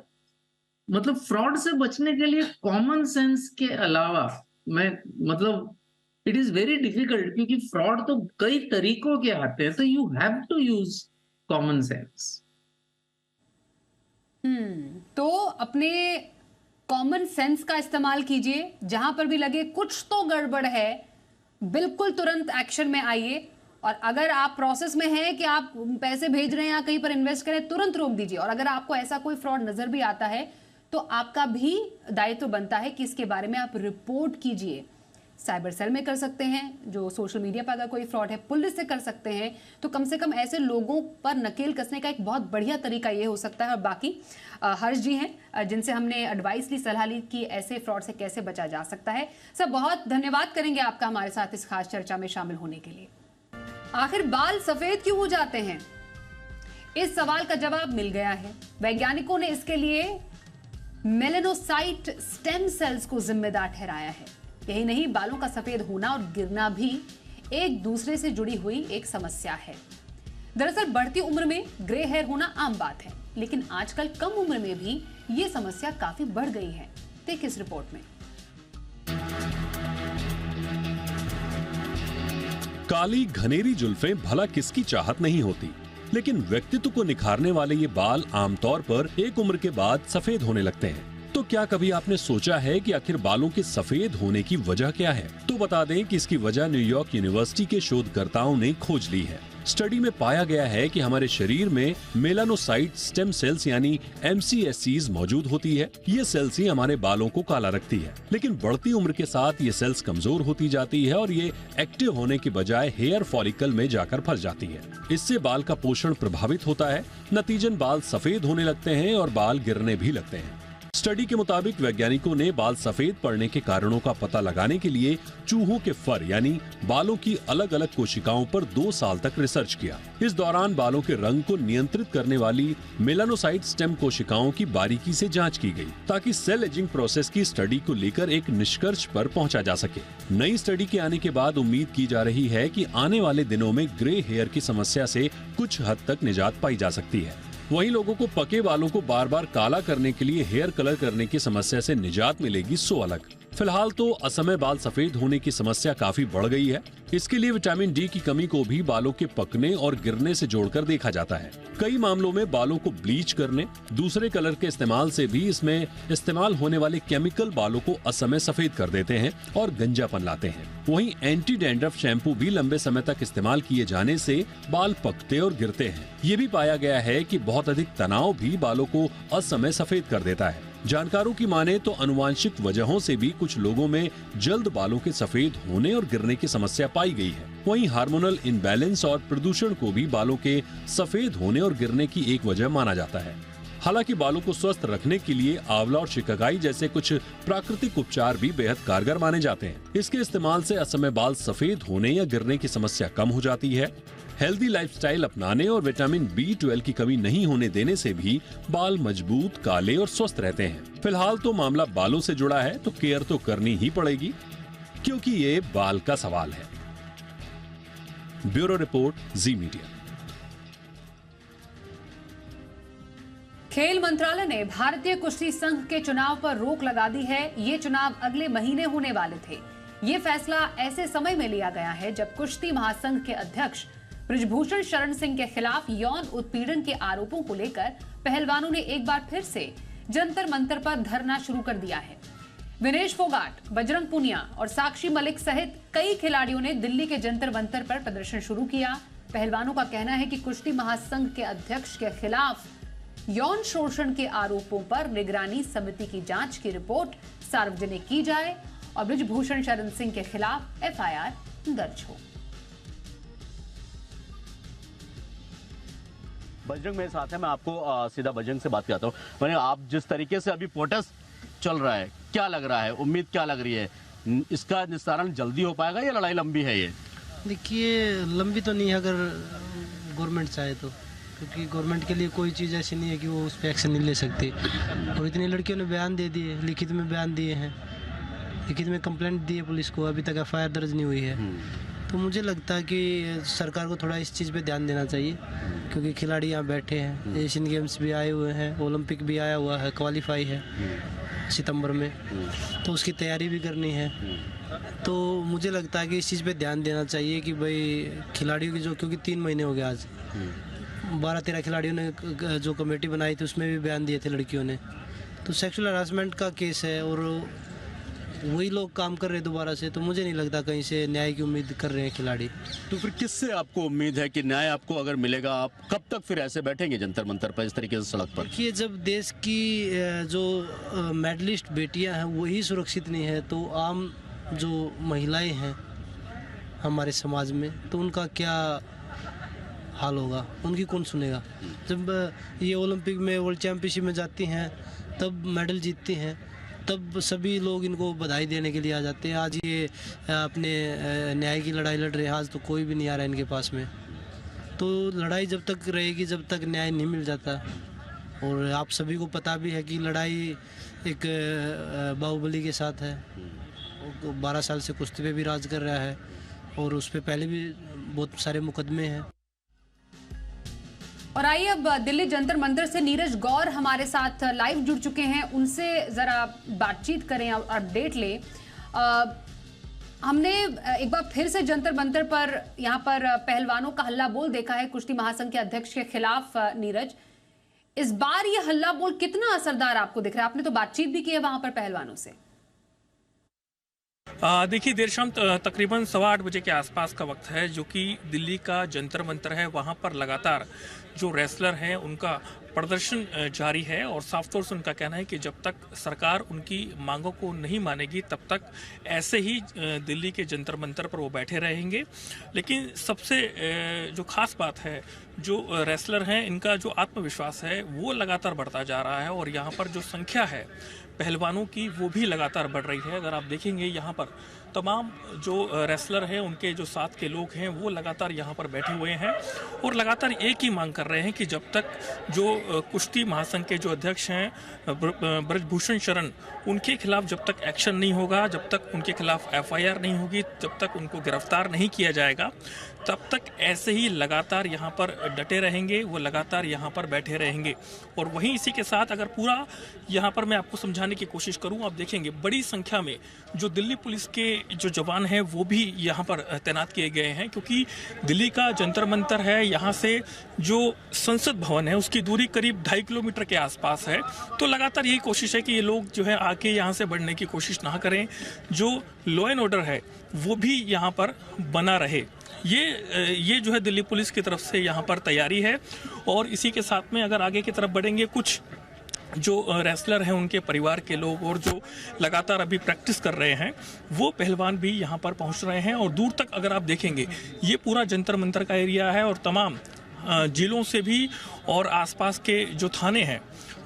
मतलब फ्रॉड से बचने के लिए कॉमन सेंस के अलावा मैं मतलब इट इज वेरी डिफिकल्ट, क्योंकि फ्रॉड तो कई तरीकों के आते हैं, तो you have to use common sense. तो अपने कॉमन सेंस का इस्तेमाल कीजिए, जहां पर भी लगे कुछ तो गड़बड़ है बिल्कुल तुरंत एक्शन में आइए, और अगर आप प्रोसेस में हैं कि आप पैसे भेज रहे हैं या कहीं पर इन्वेस्ट करें, तुरंत रोक दीजिए। और अगर आपको ऐसा कोई फ्रॉड नजर भी आता है तो आपका भी दायित्व बनता है कि इसके बारे में आप रिपोर्ट कीजिए। साइबर सेल में कर सकते हैं, जो सोशल मीडिया पर अगर कोई फ्रॉड है पुलिस से कर सकते हैं। तो कम से कम ऐसे लोगों पर नकेल कसने का एक बहुत बढ़िया तरीका ये हो सकता है। और बाकी हर्ष जी हैं जिनसे हमने एडवाइस ली, सलाह ली कि ऐसे फ्रॉड से कैसे बचा जा सकता है। सर, बहुत धन्यवाद करेंगे आपका हमारे साथ इस खास चर्चा में शामिल होने के लिए। आखिर बाल सफेद क्यों हो जाते हैं? इस सवाल का जवाब मिल गया है। वैज्ञानिकों ने इसके लिए मेलेनोसाइट स्टेम सेल्स को जिम्मेदार ठहराया है। यही नहीं, बालों का सफेद होना और गिरना भी एक दूसरे से जुड़ी हुई एक समस्या है। दरअसल बढ़ती उम्र में ग्रे हेयर होना आम बात है, लेकिन आजकल कम उम्र में भी ये समस्या काफी बढ़ गई है। देखिए इस रिपोर्ट में। काली घनेरी जुल्फें भला किसकी चाहत नहीं होती, लेकिन व्यक्तित्व को निखारने वाले ये बाल आमतौर पर एक उम्र के बाद सफेद होने लगते हैं। तो क्या कभी आपने सोचा है कि आखिर बालों के सफेद होने की वजह क्या है? तो बता दें कि इसकी वजह न्यूयॉर्क यूनिवर्सिटी के शोधकर्ताओं ने खोज ली है। स्टडी में पाया गया है कि हमारे शरीर में मेलानोसाइट स्टेम सेल्स यानी MCSCs मौजूद होती है। ये सेल्स ही हमारे बालों को काला रखती है, लेकिन बढ़ती उम्र के साथ ये सेल्स कमजोर होती जाती है और ये एक्टिव होने की बजाय हेयर फॉलिकल में जाकर फंस जाती है। इससे बाल का पोषण प्रभावित होता है, नतीजन बाल सफेद होने लगते हैं और बाल गिरने भी लगते हैं। स्टडी के मुताबिक वैज्ञानिकों ने बाल सफेद पड़ने के कारणों का पता लगाने के लिए चूहों के फर यानी बालों की अलग अलग कोशिकाओं पर 2 साल तक रिसर्च किया। इस दौरान बालों के रंग को नियंत्रित करने वाली मेलानोसाइट स्टेम कोशिकाओं की बारीकी से जांच की गई, ताकि सेल एजिंग प्रोसेस की स्टडी को लेकर एक निष्कर्ष पर पहुंचा जा सके। नई स्टडी के आने के बाद उम्मीद की जा रही है कि आने वाले दिनों में ग्रे हेयर की समस्या से कुछ हद तक निजात पाई जा सकती है। वहीं लोगों को पके बालों को बार बार काला करने के लिए हेयर कलर करने की समस्या से निजात मिलेगी, सो अलग। फिलहाल तो असमय बाल सफेद होने की समस्या काफी बढ़ गई है। इसके लिए विटामिन डी की कमी को भी बालों के पकने और गिरने से जोड़कर देखा जाता है। कई मामलों में बालों को ब्लीच करने, दूसरे कलर के इस्तेमाल से भी इसमें इस्तेमाल होने वाले केमिकल बालों को असमय सफेद कर देते हैं और गंजापन लाते हैं। वहीं एंटी डैंड्रफ शैम्पू भी लंबे समय तक इस्तेमाल किए जाने से बाल पकते और गिरते हैं। ये भी पाया गया है कि बहुत अधिक तनाव भी बालों को असमय सफेद कर देता है। जानकारों की माने तो अनुवांशिक वजहों से भी कुछ लोगों में जल्द बालों के सफेद होने और गिरने की समस्या पाई गई है। वहीं हार्मोनल इनबैलेंस और प्रदूषण को भी बालों के सफेद होने और गिरने की एक वजह माना जाता है। हालांकि बालों को स्वस्थ रखने के लिए आंवला और शिकाकाई जैसे कुछ प्राकृतिक उपचार भी बेहद कारगर माने जाते हैं। इसके इस्तेमाल से असमय बाल सफेद होने या गिरने की समस्या कम हो जाती है। हेल्दी लाइफस्टाइल अपनाने और विटामिन B12 की कमी नहीं होने देने से भी बाल मजबूत, काले और स्वस्थ रहते हैं। फिलहाल तो मामला बालों से जुड़ा है, तो केयर तो करनी ही पड़ेगी, क्योंकि ये बाल का सवाल है। ब्यूरो रिपोर्ट, जी मीडिया। खेल मंत्रालय ने भारतीय कुश्ती संघ के चुनाव पर रोक लगा दी है। ये चुनाव अगले महीने होने वाले थे। ये फैसला ऐसे समय में लिया गया है जब कुश्ती महासंघ के अध्यक्ष बृजभूषण शरण सिंह के खिलाफ यौन उत्पीड़न के आरोपों को लेकर पहलवानों ने एक बार फिर से जंतर मंतर पर धरना शुरू कर दिया है। विनेश फोगाट, बजरंग पुनिया और साक्षी मलिक सहित कई खिलाड़ियों ने दिल्ली के जंतर मंतर पर प्रदर्शन शुरू किया। पहलवानों का कहना है कि कुश्ती महासंघ के अध्यक्ष के खिलाफ यौन शोषण के आरोपों पर निगरानी समिति की जांच की रिपोर्ट सार्वजनिक की जाए और बृजभूषण शरण सिंह के खिलाफ FIR दर्ज हो। बजरंग मेरे साथ है, मैं आपको सीधा बजरंग से बात करता हूँ। मैंने आप जिस तरीके से अभी प्रोटेस्ट चल रहा है, क्या लग रहा है, उम्मीद क्या लग रही है, इसका निस्तारण जल्दी हो पाएगा या लड़ाई लंबी है? ये देखिए, लंबी तो नहीं है अगर गवर्नमेंट चाहे तो, क्योंकि गवर्नमेंट के लिए कोई चीज़ ऐसी नहीं है कि वो उस पर एक्शन नहीं ले सकती। और इतनी लड़कियों ने बयान दे दिए, लिखित में बयान दिए हैं, लिखित में कंप्लेंट दी है पुलिस को, अभी तक FIR दर्ज नहीं हुई है। तो मुझे लगता है कि सरकार को थोड़ा इस चीज़ पे ध्यान देना चाहिए, क्योंकि खिलाड़ी यहाँ बैठे हैं, एशियन गेम्स भी आए हुए हैं, ओलंपिक भी आया हुआ है, क्वालिफाई है सितंबर में, तो उसकी तैयारी भी करनी है। तो मुझे लगता है कि इस चीज़ पे ध्यान देना चाहिए कि भाई खिलाड़ियों की जो, क्योंकि 3 महीने हो गए आज, 12-13 खिलाड़ियों ने जो कमेटी बनाई थी उसमें भी बयान दिए थे लड़कियों ने। तो सेक्सुअल हरासमेंट का केस है और वही लोग काम कर रहे हैं दोबारा से, तो मुझे नहीं लगता कहीं से न्याय की उम्मीद कर रहे हैं खिलाड़ी। तो फिर किससे आपको उम्मीद है कि न्याय आपको अगर मिलेगा? आप कब तक फिर ऐसे बैठेंगे जंतर मंतर पर, इस तरीके से सड़क पर? देखिए, जब देश की जो मेडलिस्ट बेटियां हैं वही सुरक्षित नहीं है, तो आम जो महिलाएं हैं हमारे समाज में, तो उनका क्या हाल होगा, उनकी कौन सुनेगा। जब ये ओलंपिक में, वर्ल्ड चैंपियनशिप में जाती हैं, तब मेडल जीतती हैं, तब सभी लोग इनको बधाई देने के लिए आ जाते हैं। आज ये अपने न्याय की लड़ाई लड़ रहे हैं, आज तो कोई भी नहीं आ रहा है इनके पास में। तो लड़ाई जब तक रहेगी, जब तक न्याय नहीं मिल जाता। और आप सभी को पता भी है कि लड़ाई एक बाहुबली के साथ है, 12 साल से कुश्ती पे भी राज कर रहा है और उस पर पहले भी बहुत सारे मुकदमे हैं। और आइए अब दिल्ली जंतर मंतर से नीरज गौर हमारे साथ लाइव जुड़ चुके हैं, उनसे जरा बातचीत करें और अपडेट लें। हमने एक बार फिर से जंतर मंतर पर यहाँ पर पहलवानों का हल्ला बोल देखा है कुश्ती महासंघ के अध्यक्ष के खिलाफ। नीरज, इस बार ये हल्ला बोल कितना असरदार आपको दिख रहा है? आपने तो बातचीत भी की है वहां पर पहलवानों से। देखिए, देर शाम तकरीबन 8:15 बजे के आसपास का वक्त है, जो कि दिल्ली का जंतर मंतर है। वहां पर लगातार जो रेसलर हैं उनका प्रदर्शन जारी है और साफ तौर से उनका कहना है कि जब तक सरकार उनकी मांगों को नहीं मानेगी तब तक ऐसे ही दिल्ली के जंतर मंतर पर वो बैठे रहेंगे। लेकिन सबसे जो खास बात है, जो रेसलर हैं इनका जो आत्मविश्वास है वो लगातार बढ़ता जा रहा है और यहाँ पर जो संख्या है पहलवानों की वो भी लगातार बढ़ रही है। अगर आप देखेंगे यहाँ पर तमाम जो रेसलर हैं उनके जो साथ के लोग हैं वो लगातार यहाँ पर बैठे हुए हैं और लगातार एक ही मांग कर रहे हैं कि जब तक जो कुश्ती महासंघ के जो अध्यक्ष हैं ब्रजभूषण शरण, उनके खिलाफ जब तक एक्शन नहीं होगा, जब तक उनके खिलाफ FIR नहीं होगी, जब तक उनको गिरफ्तार नहीं किया जाएगा, तब तक ऐसे ही लगातार यहाँ पर डटे रहेंगे, वो लगातार यहाँ पर बैठे रहेंगे। और वहीं इसी के साथ अगर पूरा यहाँ पर मैं आपको समझाने की कोशिश करूँ, आप देखेंगे बड़ी संख्या में जो दिल्ली पुलिस के जो जवान हैं वो भी यहाँ पर तैनात किए गए हैं, क्योंकि दिल्ली का जंतर मंतर है, यहाँ से जो संसद भवन है उसकी दूरी करीब 2.5 किलोमीटर के आसपास है। तो लगातार यही कोशिश है कि ये लोग जो है आके यहाँ से बढ़ने की कोशिश ना करें, जो लॉ एंड ऑर्डर है वो भी यहाँ पर बना रहे। ये जो है दिल्ली पुलिस की तरफ से यहाँ पर तैयारी है। और इसी के साथ में अगर आगे की तरफ बढ़ेंगे, कुछ जो रेसलर हैं उनके परिवार के लोग और जो लगातार अभी प्रैक्टिस कर रहे हैं वो पहलवान भी यहाँ पर पहुँच रहे हैं। और दूर तक अगर आप देखेंगे ये पूरा जंतर मंतर का एरिया है और तमाम जिलों से भी और आसपास के जो थाने हैं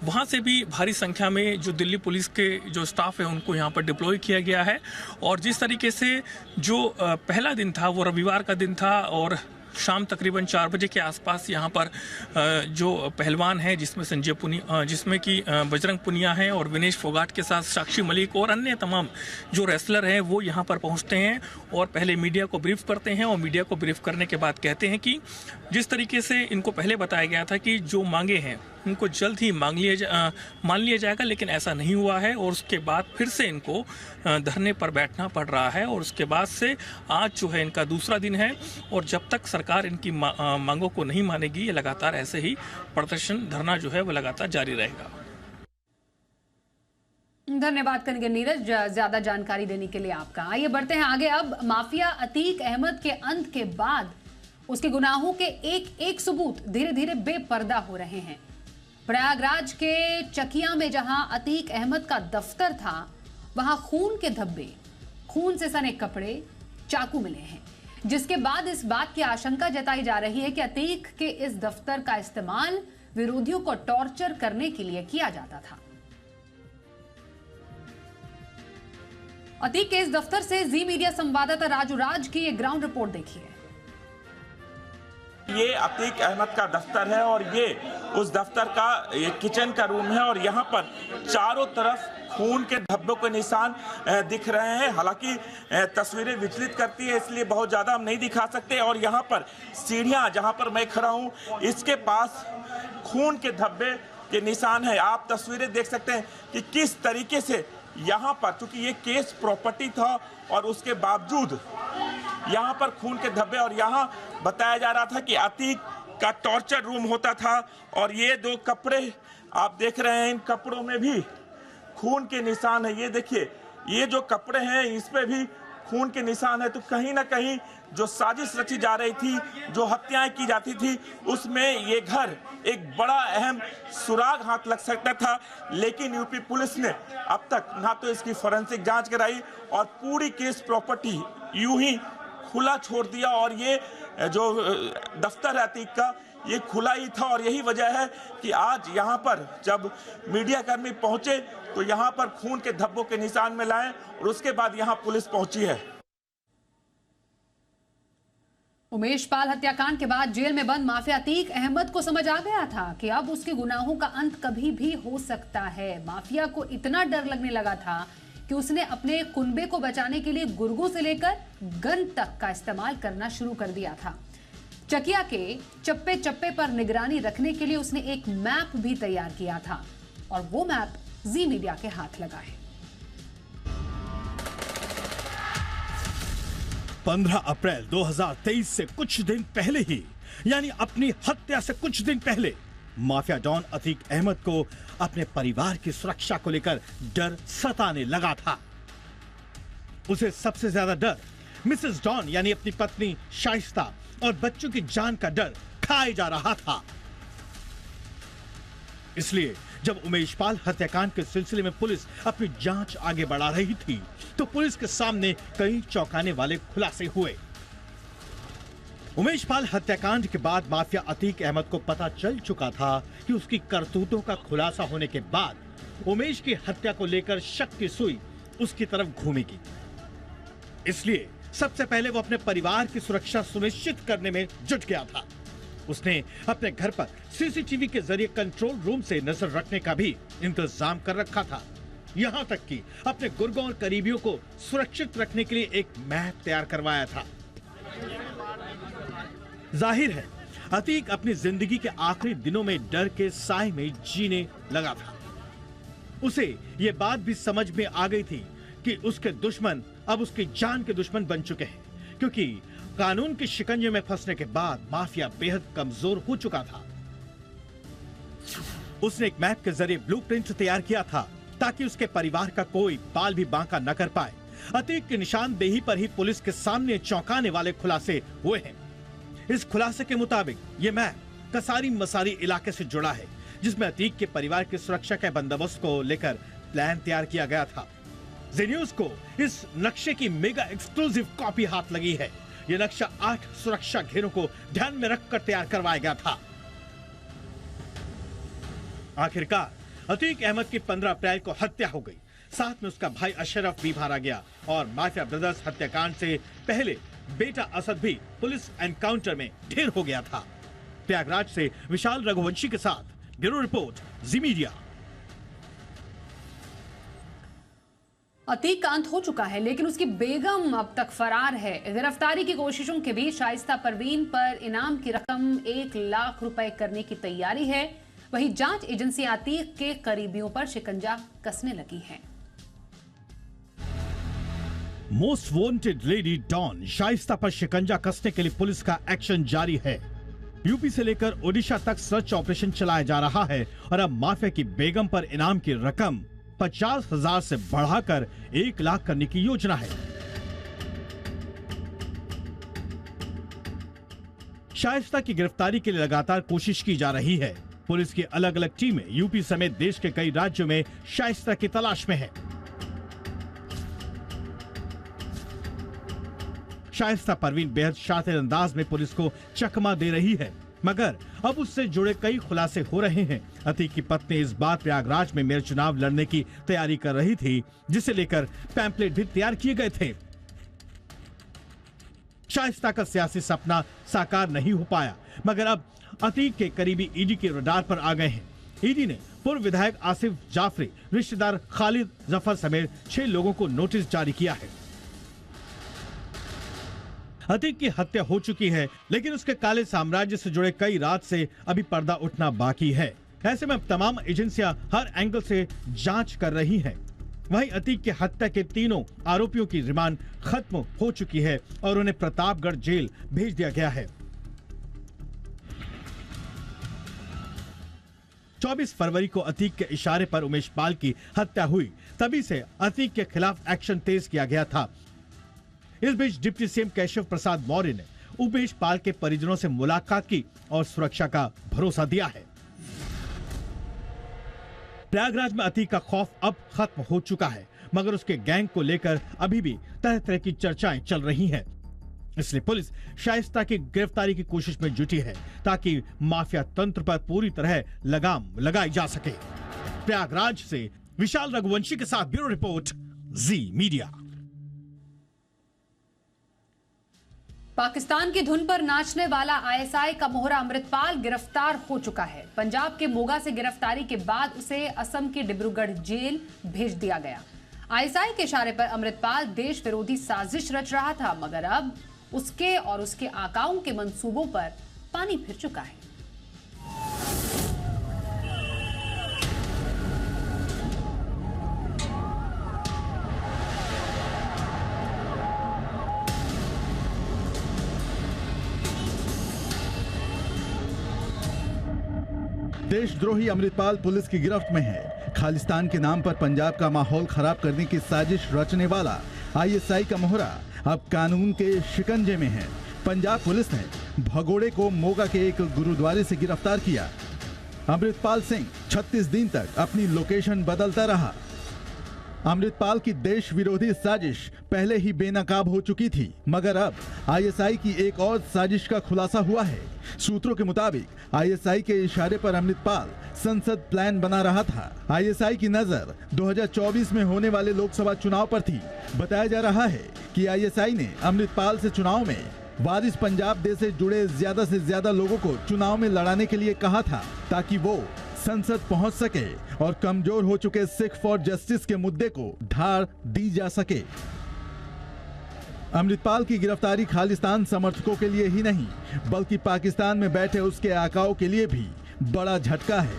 वहाँ से भी भारी संख्या में जो दिल्ली पुलिस के जो स्टाफ है उनको यहाँ पर डिप्लॉय किया गया है। और जिस तरीके से जो पहला दिन था वो रविवार का दिन था और शाम तकरीबन 4 बजे के आसपास यहाँ पर जो पहलवान हैं जिसमें कि बजरंग पुनिया हैं और विनेश फोगाट के साथ साक्षी मलिक और अन्य तमाम जो रेसलर हैं वो यहाँ पर पहुँचते हैं और पहले मीडिया को ब्रीफ करते हैं और मीडिया को ब्रीफ करने के बाद कहते हैं कि जिस तरीके से इनको पहले बताया गया था कि जो मांगे हैं उनको जल्द ही मान लिया जाएगा, लेकिन ऐसा नहीं हुआ है और उसके बाद फिर से इनको धरने पर बैठना पड़ रहा है। और उसके बाद से आज जो है इनका दूसरा दिन है और जब तक सरकार इनकी मांगों को नहीं मानेगी ये लगातार ऐसे ही प्रदर्शन धरना जो है वो लगातार जारी रहेगा। धन्यवाद करेंगे नीरज ज्यादा जानकारी देने के लिए आपका। आइए बढ़ते हैं आगे। अब माफिया अतीक अहमद के अंत के बाद उसके गुनाहों के एक सबूत धीरे धीरे बेपर्दा हो रहे हैं। प्रयागराज के चकिया में जहां अतीक अहमद का दफ्तर था वहां खून के धब्बे, खून से सने कपड़े, चाकू मिले हैं, जिसके बाद इस बात की आशंका जताई जा रही है कि अतीक के इस दफ्तर का इस्तेमाल विरोधियों को टॉर्चर करने के लिए किया जाता था। अतीक के इस दफ्तर से जी मीडिया संवाददाता राजू राज की एक ग्राउंड रिपोर्ट देखिए। ये अतीक अहमद का दफ्तर है और ये उस दफ्तर का ये किचन का रूम है और यहाँ पर चारों तरफ खून के धब्बों के निशान दिख रहे हैं। हालांकि तस्वीरें विचलित करती है इसलिए बहुत ज़्यादा हम नहीं दिखा सकते। और यहाँ पर सीढ़ियाँ जहाँ पर मैं खड़ा हूँ इसके पास खून के धब्बे के निशान है। आप तस्वीरें देख सकते हैं कि किस तरीके से यहाँ पर, चूंकि ये केस प्रॉपर्टी था और उसके बावजूद यहाँ पर खून के धब्बे, और यहाँ बताया जा रहा था कि अतीक का टॉर्चर रूम होता था। और ये 2 कपड़े आप देख रहे हैं, इन कपड़ों में भी खून के निशान है। ये देखिए, ये जो कपड़े हैं इस पे भी खून के निशान है। तो कहीं ना कहीं जो साजिश रची जा रही थी, जो हत्याएं की जाती थी, उसमें ये घर एक बड़ा अहम सुराग हाथ लग सकता था। लेकिन यूपी पुलिस ने अब तक ना तो इसकी फोरेंसिक जांच कराई और पूरी केस प्रॉपर्टी यूं ही खुला छोड़ दिया। और ये जो दफ्तर है अतीक का, ये खुला ही था। और यही वजह है कि आज यहाँ पर जब मीडिया कर्मी पहुंचे तो यहाँ पर खून के धब्बों के निशान में लाए और उसके बाद यहाँ पुलिस पहुंची है। उमेश पाल हत्याकांड के बाद जेल में बंद माफिया अतीक अहमद को समझ आ गया था कि अब उसके गुनाहों का अंत कभी भी हो सकता है। माफिया को इतना डर लगने लगा था कि उसने अपने कुनबे को बचाने के लिए गुर्गों से लेकर गन तक का इस्तेमाल करना शुरू कर दिया था। चकिया के चप्पे चप्पे पर निगरानी रखने के लिए उसने एक मैप भी तैयार किया था और वो मैप जी मीडिया के हाथ लगा है। 15 अप्रैल 2023 से कुछ दिन पहले ही, यानी अपनी हत्या से कुछ दिन पहले, माफिया डॉन अतीक अहमद को अपने परिवार की सुरक्षा को लेकर डर सताने लगा था। उसे सबसे ज्यादा डर मिसेस डॉन यानी अपनी पत्नी शाइस्ता और बच्चों की जान का डर खाए जा रहा था। इसलिए जब उमेश पाल हत्याकांड के सिलसिले में पुलिस अपनी जांच आगे बढ़ा रही थी तो पुलिस के सामने कई चौंकाने वाले खुलासे हुए। उमेश पाल हत्याकांड के बाद माफिया अतीक अहमद को पता चल चुका था कि उसकी करतूतों का खुलासा होने के बाद उमेश की हत्या को लेकर शक की सुई उसकी तरफ घूमेगी। इसलिए सबसे पहले वो अपने परिवार की सुरक्षा सुनिश्चित करने में जुट गया था। उसने अपने घर पर सीसीटीवी के जरिए कंट्रोल रूम से नजर रखने का भी इंतजाम कर रखा था। यहां तक कि अपने गुर्गों और करीबियों को सुरक्षित रखने के लिए एक मैप तैयार करवाया था। जाहिर है अतीक अपनी जिंदगी के आखिरी दिनों में डर के साए में जीने लगा था। उसे यह बात भी समझ में आ गई थी कि उसके दुश्मन अब उसकी जान के दुश्मन बन चुके हैं, क्योंकि कानून के शिकंजे में फंसने के बाद माफिया बेहद कमजोर हो चुका था। उसने एक मैप के जरिए ब्लूप्रिंट तैयार किया था ताकि उसके परिवार का कोई बाल भी बांका न कर पाए। अतीक की निशानदेही पर ही पुलिस के सामने चौंकाने वाले खुलासे हुए हैं। इस खुलासे के मुताबिक ये मैप कसारी मसारी इलाके से जुड़ा है, जिसमें अतीक के परिवार की सुरक्षा के बंदोबस्त को लेकर प्लान तैयार किया गया था। जी न्यूज को इस नक्शे की मेगा एक्सक्लूसिव कॉपी हाथ लगी है। यह नक्शा 8 सुरक्षा घेरों को ध्यान में रखकर तैयार करवाया गया था। आखिरकार अतीक अहमद की 15 अप्रैल को हत्या हो गई। साथ में उसका भाई अशरफ भी मारा गया और माफिया ब्रदर्स हत्याकांड से पहले बेटा असद भी पुलिस एनकाउंटर में ढेर हो गया था। प्रयागराज से विशाल रघुवंशी के साथ ब्यूरो रिपोर्ट, जी मीडिया। अतीक का अंत हो चुका है, लेकिन उसकी बेगम अब तक फरार है। गिरफ्तारी की कोशिशों के बीच शाइस्ता परवीन पर इनाम की रकम 1 लाख रुपए करने की तैयारी है। वहीं जांच एजेंसी अतीक के करीबियों पर शिकंजा कसने लगी है। Most wanted lady don Shaista पर शिकंजा कसने के लिए पुलिस का एक्शन जारी है। यूपी से लेकर ओडिशा तक सर्च ऑपरेशन चलाया जा रहा है और अब माफिया की बेगम पर इनाम की रकम 50,000 से बढ़ाकर 1 लाख करने की योजना है। शाइस्ता की गिरफ्तारी के लिए लगातार कोशिश की जा रही है। पुलिस की अलग अलग टीमें यूपी समेत देश के कई राज्यों में शाइस्ता की तलाश में है। शाइस्ता परवीन बेहद शातिर अंदाज में पुलिस को चकमा दे रही है, मगर अब उससे जुड़े कई खुलासे हो रहे हैं। अतीक की पत्नी इस बार प्रयागराज में मेयर चुनाव लड़ने की तैयारी कर रही थी, जिसे लेकर पैम्पलेट भी तैयार किए गए थे। शाइस्ता का सियासी सपना साकार नहीं हो पाया, मगर अब अतीक के करीबी ईडी के रडार पर आ गए हैं। ईडी ने पूर्व विधायक आसिफ जाफरी, रिश्तेदार खालिद जफर समेत 6 लोगों को नोटिस जारी किया है। अतीक की हत्या हो चुकी है, लेकिन उसके काले साम्राज्य से जुड़े कई राज से अभी पर्दा उठना बाकी है। ऐसे में अब तमाम एजेंसियां हर एंगल से जांच कर रही हैं। वहीं अतीक की हत्या के तीनों आरोपियों की रिमांड खत्म हो चुकी है और उन्हें प्रतापगढ़ जेल भेज दिया गया है। 24 फरवरी को अतीक के इशारे पर उमेश पाल की हत्या हुई। तभी से अतीक के खिलाफ एक्शन तेज किया गया था। इस बीच डिप्टी सीएम केशव प्रसाद मौर्य ने उमेश पाल के परिजनों से मुलाकात की और सुरक्षा का भरोसा दिया है। प्रयागराज में अतीक का खौफ अब खत्म हो चुका है, मगर उसके गैंग को लेकर अभी भी तरह तरह की चर्चाएं चल रही हैं। इसलिए पुलिस शाइस्ता की गिरफ्तारी की कोशिश में जुटी है ताकि माफिया तंत्र पर पूरी तरह लगाम लगाई जा सके। प्रयागराज से विशाल रघुवंशी के साथ ब्यूरो रिपोर्ट, जी मीडिया। पाकिस्तान की धुन पर नाचने वाला आईएसआई का मोहरा अमृतपाल गिरफ्तार हो चुका है। पंजाब के मोगा से गिरफ्तारी के बाद उसे असम की डिब्रूगढ़ जेल भेज दिया गया। आईएसआई के इशारे पर अमृतपाल देश विरोधी साजिश रच रहा था, मगर अब उसके और उसके आकाओं के मंसूबों पर पानी फिर चुका है। देशद्रोही अमृतपाल पुलिस की गिरफ्त में है। खालिस्तान के नाम पर पंजाब का माहौल खराब करने की साजिश रचने वाला आईएसआई का मोहरा अब कानून के शिकंजे में है। पंजाब पुलिस ने भगोड़े को मोगा के एक गुरुद्वारे से गिरफ्तार किया। अमृतपाल सिंह 36 दिन तक अपनी लोकेशन बदलता रहा। अमृतपाल की देश विरोधी साजिश पहले ही बेनकाब हो चुकी थी, मगर अब आईएसआई की एक और साजिश का खुलासा हुआ है। सूत्रों के मुताबिक आईएसआई के इशारे पर अमृतपाल संसद प्लान बना रहा था। आईएसआई की नजर 2024 में होने वाले लोकसभा चुनाव पर थी। बताया जा रहा है कि आईएसआई ने अमृतपाल से चुनाव में वारिस पंजाब डे से जुड़े ज्यादा से ज्यादा लोगों को चुनाव में लड़ाने के लिए कहा था, ताकि वो संसद पहुंच सके और कमजोर हो चुके सिख फॉर जस्टिस के मुद्दे को ढाल दी जा सके। अमृतपाल की गिरफ्तारी खालिस्तान समर्थकों के लिए ही नहीं, बल्कि पाकिस्तान में बैठे उसके आकाओं के लिए भी बड़ा झटका है।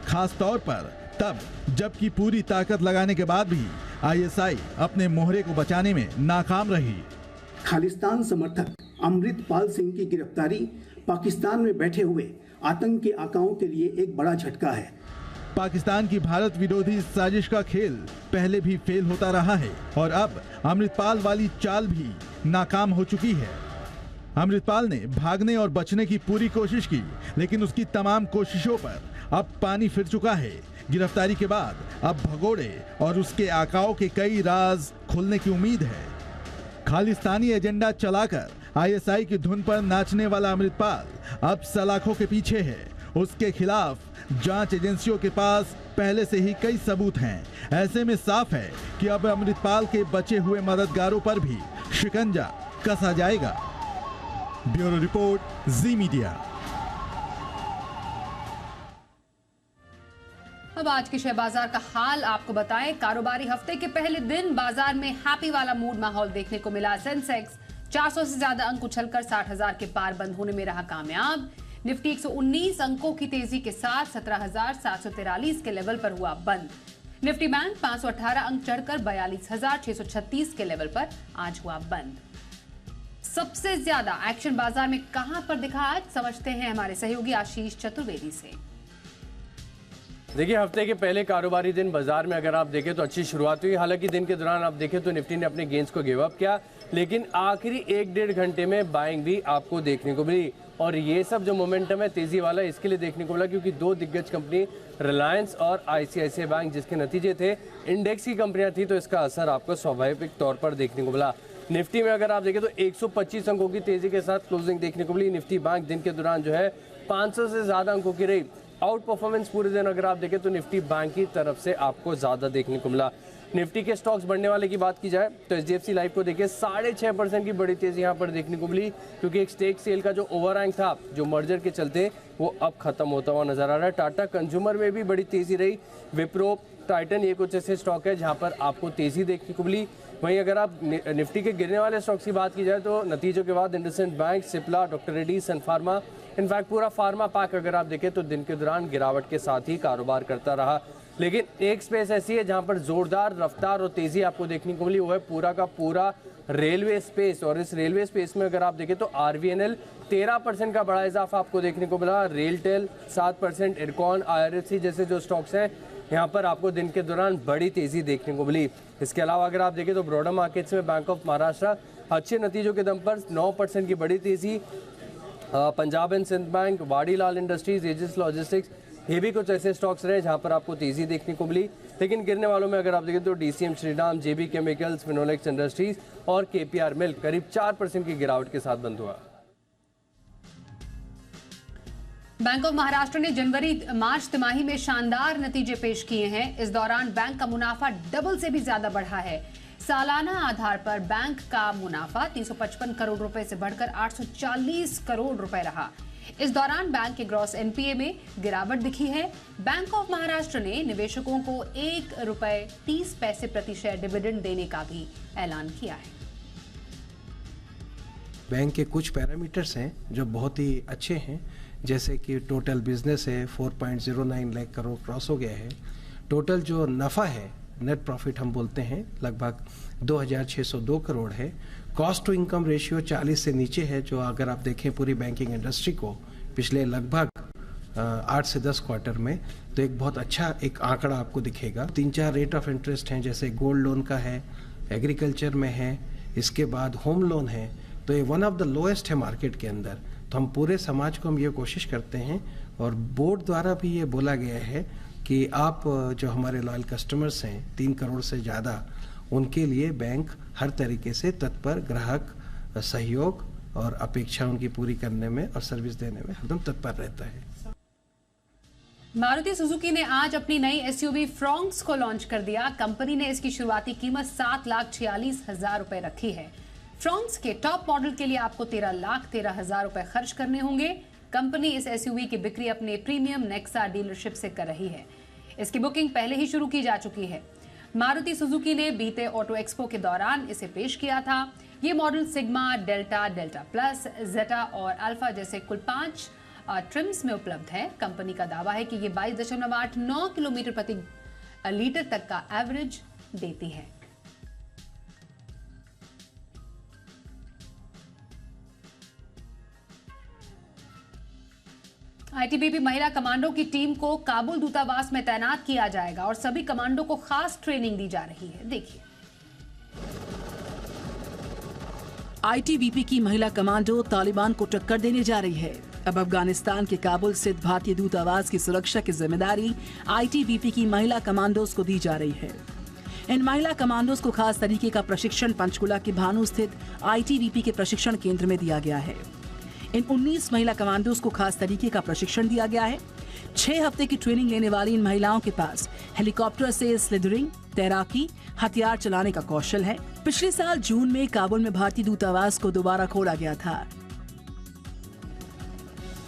खास तौर पर तब जबकि पूरी ताकत लगाने के बाद भी आईएसआई अपने मोहरे को बचाने में नाकाम रही। खालिस्तान समर्थक अमृतपाल सिंह की गिरफ्तारी पाकिस्तान में बैठे हुए आतंक के आकाओं के लिए एक बड़ा झटका है। पाकिस्तान की भारत विरोधी साजिश का खेल पहले भी फेल होता रहा है और अब अमृतपाल वाली चाल भी नाकाम हो चुकी है। अमृतपाल ने भागने और बचने की पूरी कोशिश की, लेकिन उसकी तमाम कोशिशों पर अब पानी फिर चुका है। गिरफ्तारी के बाद अब भगोड़े और उसके आकाओं के कई राज खुलने की उम्मीद है। खालिस्तानी एजेंडा चलाकर आईएसआई की धुन पर नाचने वाला अमृतपाल अब सलाखों के पीछे है। उसके खिलाफ जांच एजेंसियों के पास पहले से ही कई सबूत हैं। ऐसे में साफ है कि अब अमृतपाल के बचे हुए मददगारों पर भी शिकंजा कसा जाएगा। ब्यूरो रिपोर्ट, जी मीडिया। अब आज के शेयर बाजार का हाल आपको बताएं। कारोबारी हफ्ते के पहले दिन बाजार में हैप्पी वाला मूड माहौल देखने को मिला। सेंसेक्स 400 से ज्यादा अंक उछलकर 60,000 के पार बंद होने में रहा कामयाब। निफ्टी 119 अंकों की तेजी के साथ 17,743 के लेवल पर हुआ बंद। निफ्टी बैंक 518 अंक चढ़कर 42,636 के लेवल पर आज हुआ बंद। सबसे ज्यादा एक्शन बाजार में कहां पर दिखा, आज समझते हैं हमारे सहयोगी आशीष चतुर्वेदी से। देखिए, हफ्ते के पहले कारोबारी दिन बाजार में अगर आप देखें तो अच्छी शुरुआत हुई। हालांकि दिन के दौरान आप देखें तो निफ्टी ने अपने गेंस को गिव अप किया, लेकिन आखिरी 1-1.5 घंटे में बाइंग भी आपको देखने को मिली। और ये सब जो मोमेंटम है तेजी वाला, इसके लिए देखने को मिला क्योंकि दो दिग्गज कंपनी रिलायंस और आईसीआईसीआई बैंक जिसके नतीजे थे इंडेक्स की कंपनियां थी, तो इसका असर आपको स्वाभाविक तौर पर देखने को मिला। निफ्टी में अगर आप देखें तो 125 अंकों की तेजी के साथ क्लोजिंग देखने को मिली। निफ्टी बैंक दिन के दौरान जो है 500 से ज्यादा अंकों की रही। आउट परफॉर्मेंस पूरे दिन अगर आप देखें तो निफ्टी बैंक की तरफ से आपको ज्यादा देखने को मिला। निफ्टी के स्टॉक्स बढ़ने वाले की बात की जाए तो एचडीएफसी लाइफ को देखिए 6.5% की बड़ी तेजी यहाँ पर देखने को मिली, क्योंकि एक स्टेक सेल का जो ओवरहैंग था जो मर्जर के चलते वो अब खत्म होता हुआ नजर आ रहा है। टाटा कंज्यूमर में भी बड़ी तेजी रही। विप्रो, टाइटन, ये कुछ ऐसे स्टॉक है जहाँ पर आपको तेजी देखने को मिली। वहीं अगर आप निफ्टी के गिरने वाले स्टॉक्स की बात की जाए तो नतीजों के बाद इंडसइंड बैंक, सिप्ला, डॉक्टर रेड्डी, सन फार्मा, इनफैक्ट पूरा फार्मा पैक अगर आप देखें तो दिन के दौरान गिरावट के साथ ही कारोबार करता रहा। लेकिन एक स्पेस ऐसी है जहां पर जोरदार रफ्तार और तेजी आपको देखने को मिली, वो है पूरा का पूरा रेलवे स्पेस। और इस रेलवे स्पेस में अगर आप देखें तो आरवीएनएल 13% का बड़ा इजाफा आपको देखने को मिला। रेलटेल 7%, इरकॉन, आईआरएफसी जैसे जो स्टॉक्स हैं यहाँ पर आपको दिन के दौरान बड़ी तेजी देखने को मिली। इसके अलावा अगर आप देखें तो ब्रॉडर मार्केट्स में बैंक ऑफ महाराष्ट्र अच्छे नतीजों के दम पर 9% की बड़ी तेजी, Punjab and Sindh bank, Vadilal industries, Aegis logistics, ये भी कुछ ऐसे स्टॉक्स रहे जहां पर आपको तेजी देखने को मिली। लेकिन गिरने वालों में अगर आप देखें तो डीसीएम श्रीराम, जेबी केमिकल्स, फिनोलेक्स इंडस्ट्रीज और केपीआर मिल्क करीब 4% की गिरावट के साथ बंद हुआ। बैंक ऑफ महाराष्ट्र ने जनवरी मार्च तिमाही में शानदार नतीजे पेश किए हैं। इस दौरान बैंक का मुनाफा डबल से भी ज्यादा बढ़ा है। सालाना आधार पर बैंक का मुनाफा 355 करोड़ रुपए से बढ़कर 840 करोड़ रुपए रहा। इस दौरान बैंक के ग्रॉस एनपीए में गिरावट दिखी है। बैंक ऑफ महाराष्ट्र ने निवेशकों को ₹1.30 प्रति शेयर डिविडेंड देने का भी ऐलान किया है। बैंक के कुछ पैरामीटर्स हैं जो बहुत ही अच्छे हैं, जैसे कि टोटल बिजनेस है 4.09 लाख करोड़ क्रॉस हो गया है। टोटल जो नफ़ा है, नेट प्रॉफिट हम बोलते हैं, लगभग 2602 करोड़ है। कॉस्ट टू इनकम रेशियो 40 से नीचे है, जो अगर आप देखें पूरी बैंकिंग इंडस्ट्री को पिछले लगभग 8 से 10 क्वार्टर में, तो एक बहुत अच्छा एक आंकड़ा आपको दिखेगा। 3-4 रेट ऑफ इंटरेस्ट हैं, जैसे गोल्ड लोन का है, एग्रीकल्चर में है, इसके बाद होम लोन है, तो ये वन ऑफ द लोएस्ट है मार्केट के अंदर। तो हम पूरे समाज को हम ये कोशिश करते हैं और बोर्ड द्वारा भी ये बोला गया है कि आप जो हमारे लॉयल कस्टमर्स हैं 3 करोड़ से ज़्यादा, उनके लिए बैंक हर तरीके से तत्पर, ग्राहक सहयोग और अपेक्षा उनकी पूरी करने में और सर्विस देने में एकदम तत्पर रहता है। मारुति सुजुकी ने आज अपनी नई एसयूवी फ्रॉन्क्स को लॉन्च कर दिया। कंपनी ने इसकी शुरुआती कीमत 7,46,000 रुपए रखी है। फ्रॉन्क्स के टॉप मॉडल के लिए आपको 13,13,000 रुपए खर्च करने होंगे। कंपनी इस एसयूवी की बिक्री अपने प्रीमियम नेक्सा डीलरशिप से कर रही है। इसकी बुकिंग पहले ही शुरू की जा चुकी है। मारुति सुजुकी ने बीते ऑटो एक्सपो के दौरान इसे पेश किया था। ये model sigma, delta, delta plus, zeta और अल्फा जैसे कुल 5 ट्रिम्स में उपलब्ध है। कंपनी का दावा है कि ये 22.89 किलोमीटर प्रति लीटर तक का एवरेज देती है। आईटीबीपी महिला कमांडो की टीम को काबुल दूतावास में तैनात किया जाएगा और सभी कमांडो को खास ट्रेनिंग दी जा रही है। देखिए, आईटीबीपी की महिला कमांडो तालिबान को टक्कर देने जा रही है। अब अफगानिस्तान के काबुल स्थित भारतीय दूतावास की सुरक्षा की जिम्मेदारी आईटीबीपी की महिला कमांडोज को दी जा रही है। इन महिला कमांडोज को खास तरीके का प्रशिक्षण पंचकुला के भानु स्थित आईटीबीपी के प्रशिक्षण केंद्र में दिया गया है। इन 19 महिला कमांडोज को खास तरीके का प्रशिक्षण दिया गया है। 6 हफ्ते की ट्रेनिंग लेने वाली इन महिलाओं के पास हेलीकॉप्टर से स्लिदरिंग, तैराकी, हथियार चलाने का कौशल है। पिछले साल जून में काबुल में भारतीय दूतावास को दोबारा खोला गया था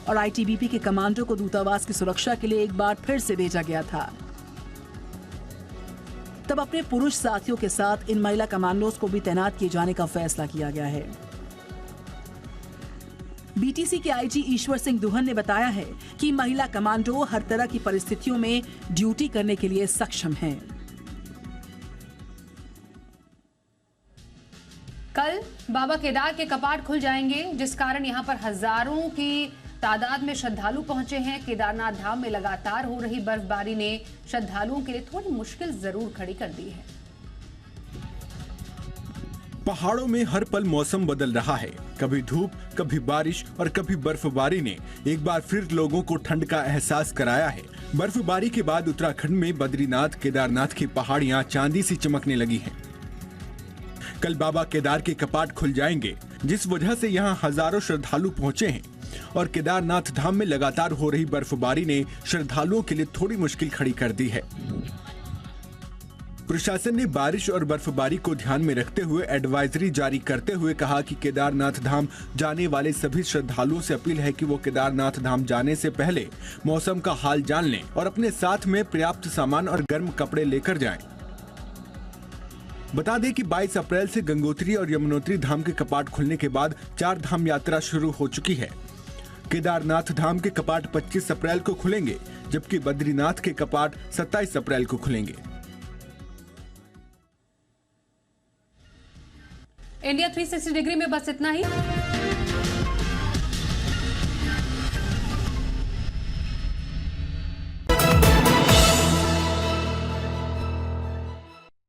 और आईटीबीपी के कमांडो को दूतावास की सुरक्षा के लिए एक बार फिर से भेजा गया था। तब अपने पुरुष साथियों के साथ इन महिला कमांडोज को भी तैनात किए जाने का फैसला किया गया है। बीटीसी के आईजी ईश्वर सिंह दुहन ने बताया है कि महिला कमांडो हर तरह की परिस्थितियों में ड्यूटी करने के लिए सक्षम हैं। कल बाबा केदार के कपाट खुल जाएंगे, जिस कारण यहां पर हजारों की तादाद में श्रद्धालु पहुंचे हैं। केदारनाथ धाम में लगातार हो रही बर्फबारी ने श्रद्धालुओं के लिए थोड़ी मुश्किल जरूर खड़ी कर दी है। पहाड़ों में हर पल मौसम बदल रहा है। कभी धूप, कभी बारिश और कभी बर्फबारी ने एक बार फिर लोगों को ठंड का एहसास कराया है। बर्फबारी के बाद उत्तराखंड में बद्रीनाथ, केदारनाथ की पहाड़ियां चांदी सी चमकने लगी हैं। कल बाबा केदार के कपाट खुल जाएंगे, जिस वजह से यहां हजारों श्रद्धालु पहुंचे हैं और केदारनाथ धाम में लगातार हो रही बर्फबारी ने श्रद्धालुओं के लिए थोड़ी मुश्किल खड़ी कर दी है। प्रशासन ने बारिश और बर्फबारी को ध्यान में रखते हुए एडवाइजरी जारी करते हुए कहा कि केदारनाथ धाम जाने वाले सभी श्रद्धालुओं से अपील है कि वो केदारनाथ धाम जाने से पहले मौसम का हाल जान लें और अपने साथ में पर्याप्त सामान और गर्म कपड़े लेकर जाएं। बता दें कि 22 अप्रैल से गंगोत्री और यमुनोत्री धाम के कपाट खुलने के बाद 4 धाम यात्रा शुरू हो चुकी है। केदारनाथ धाम के कपाट 25 अप्रैल को खुलेंगे, जबकि बद्रीनाथ के कपाट 27 अप्रैल को खुलेंगे। इंडिया 360 डिग्री में बस इतना ही।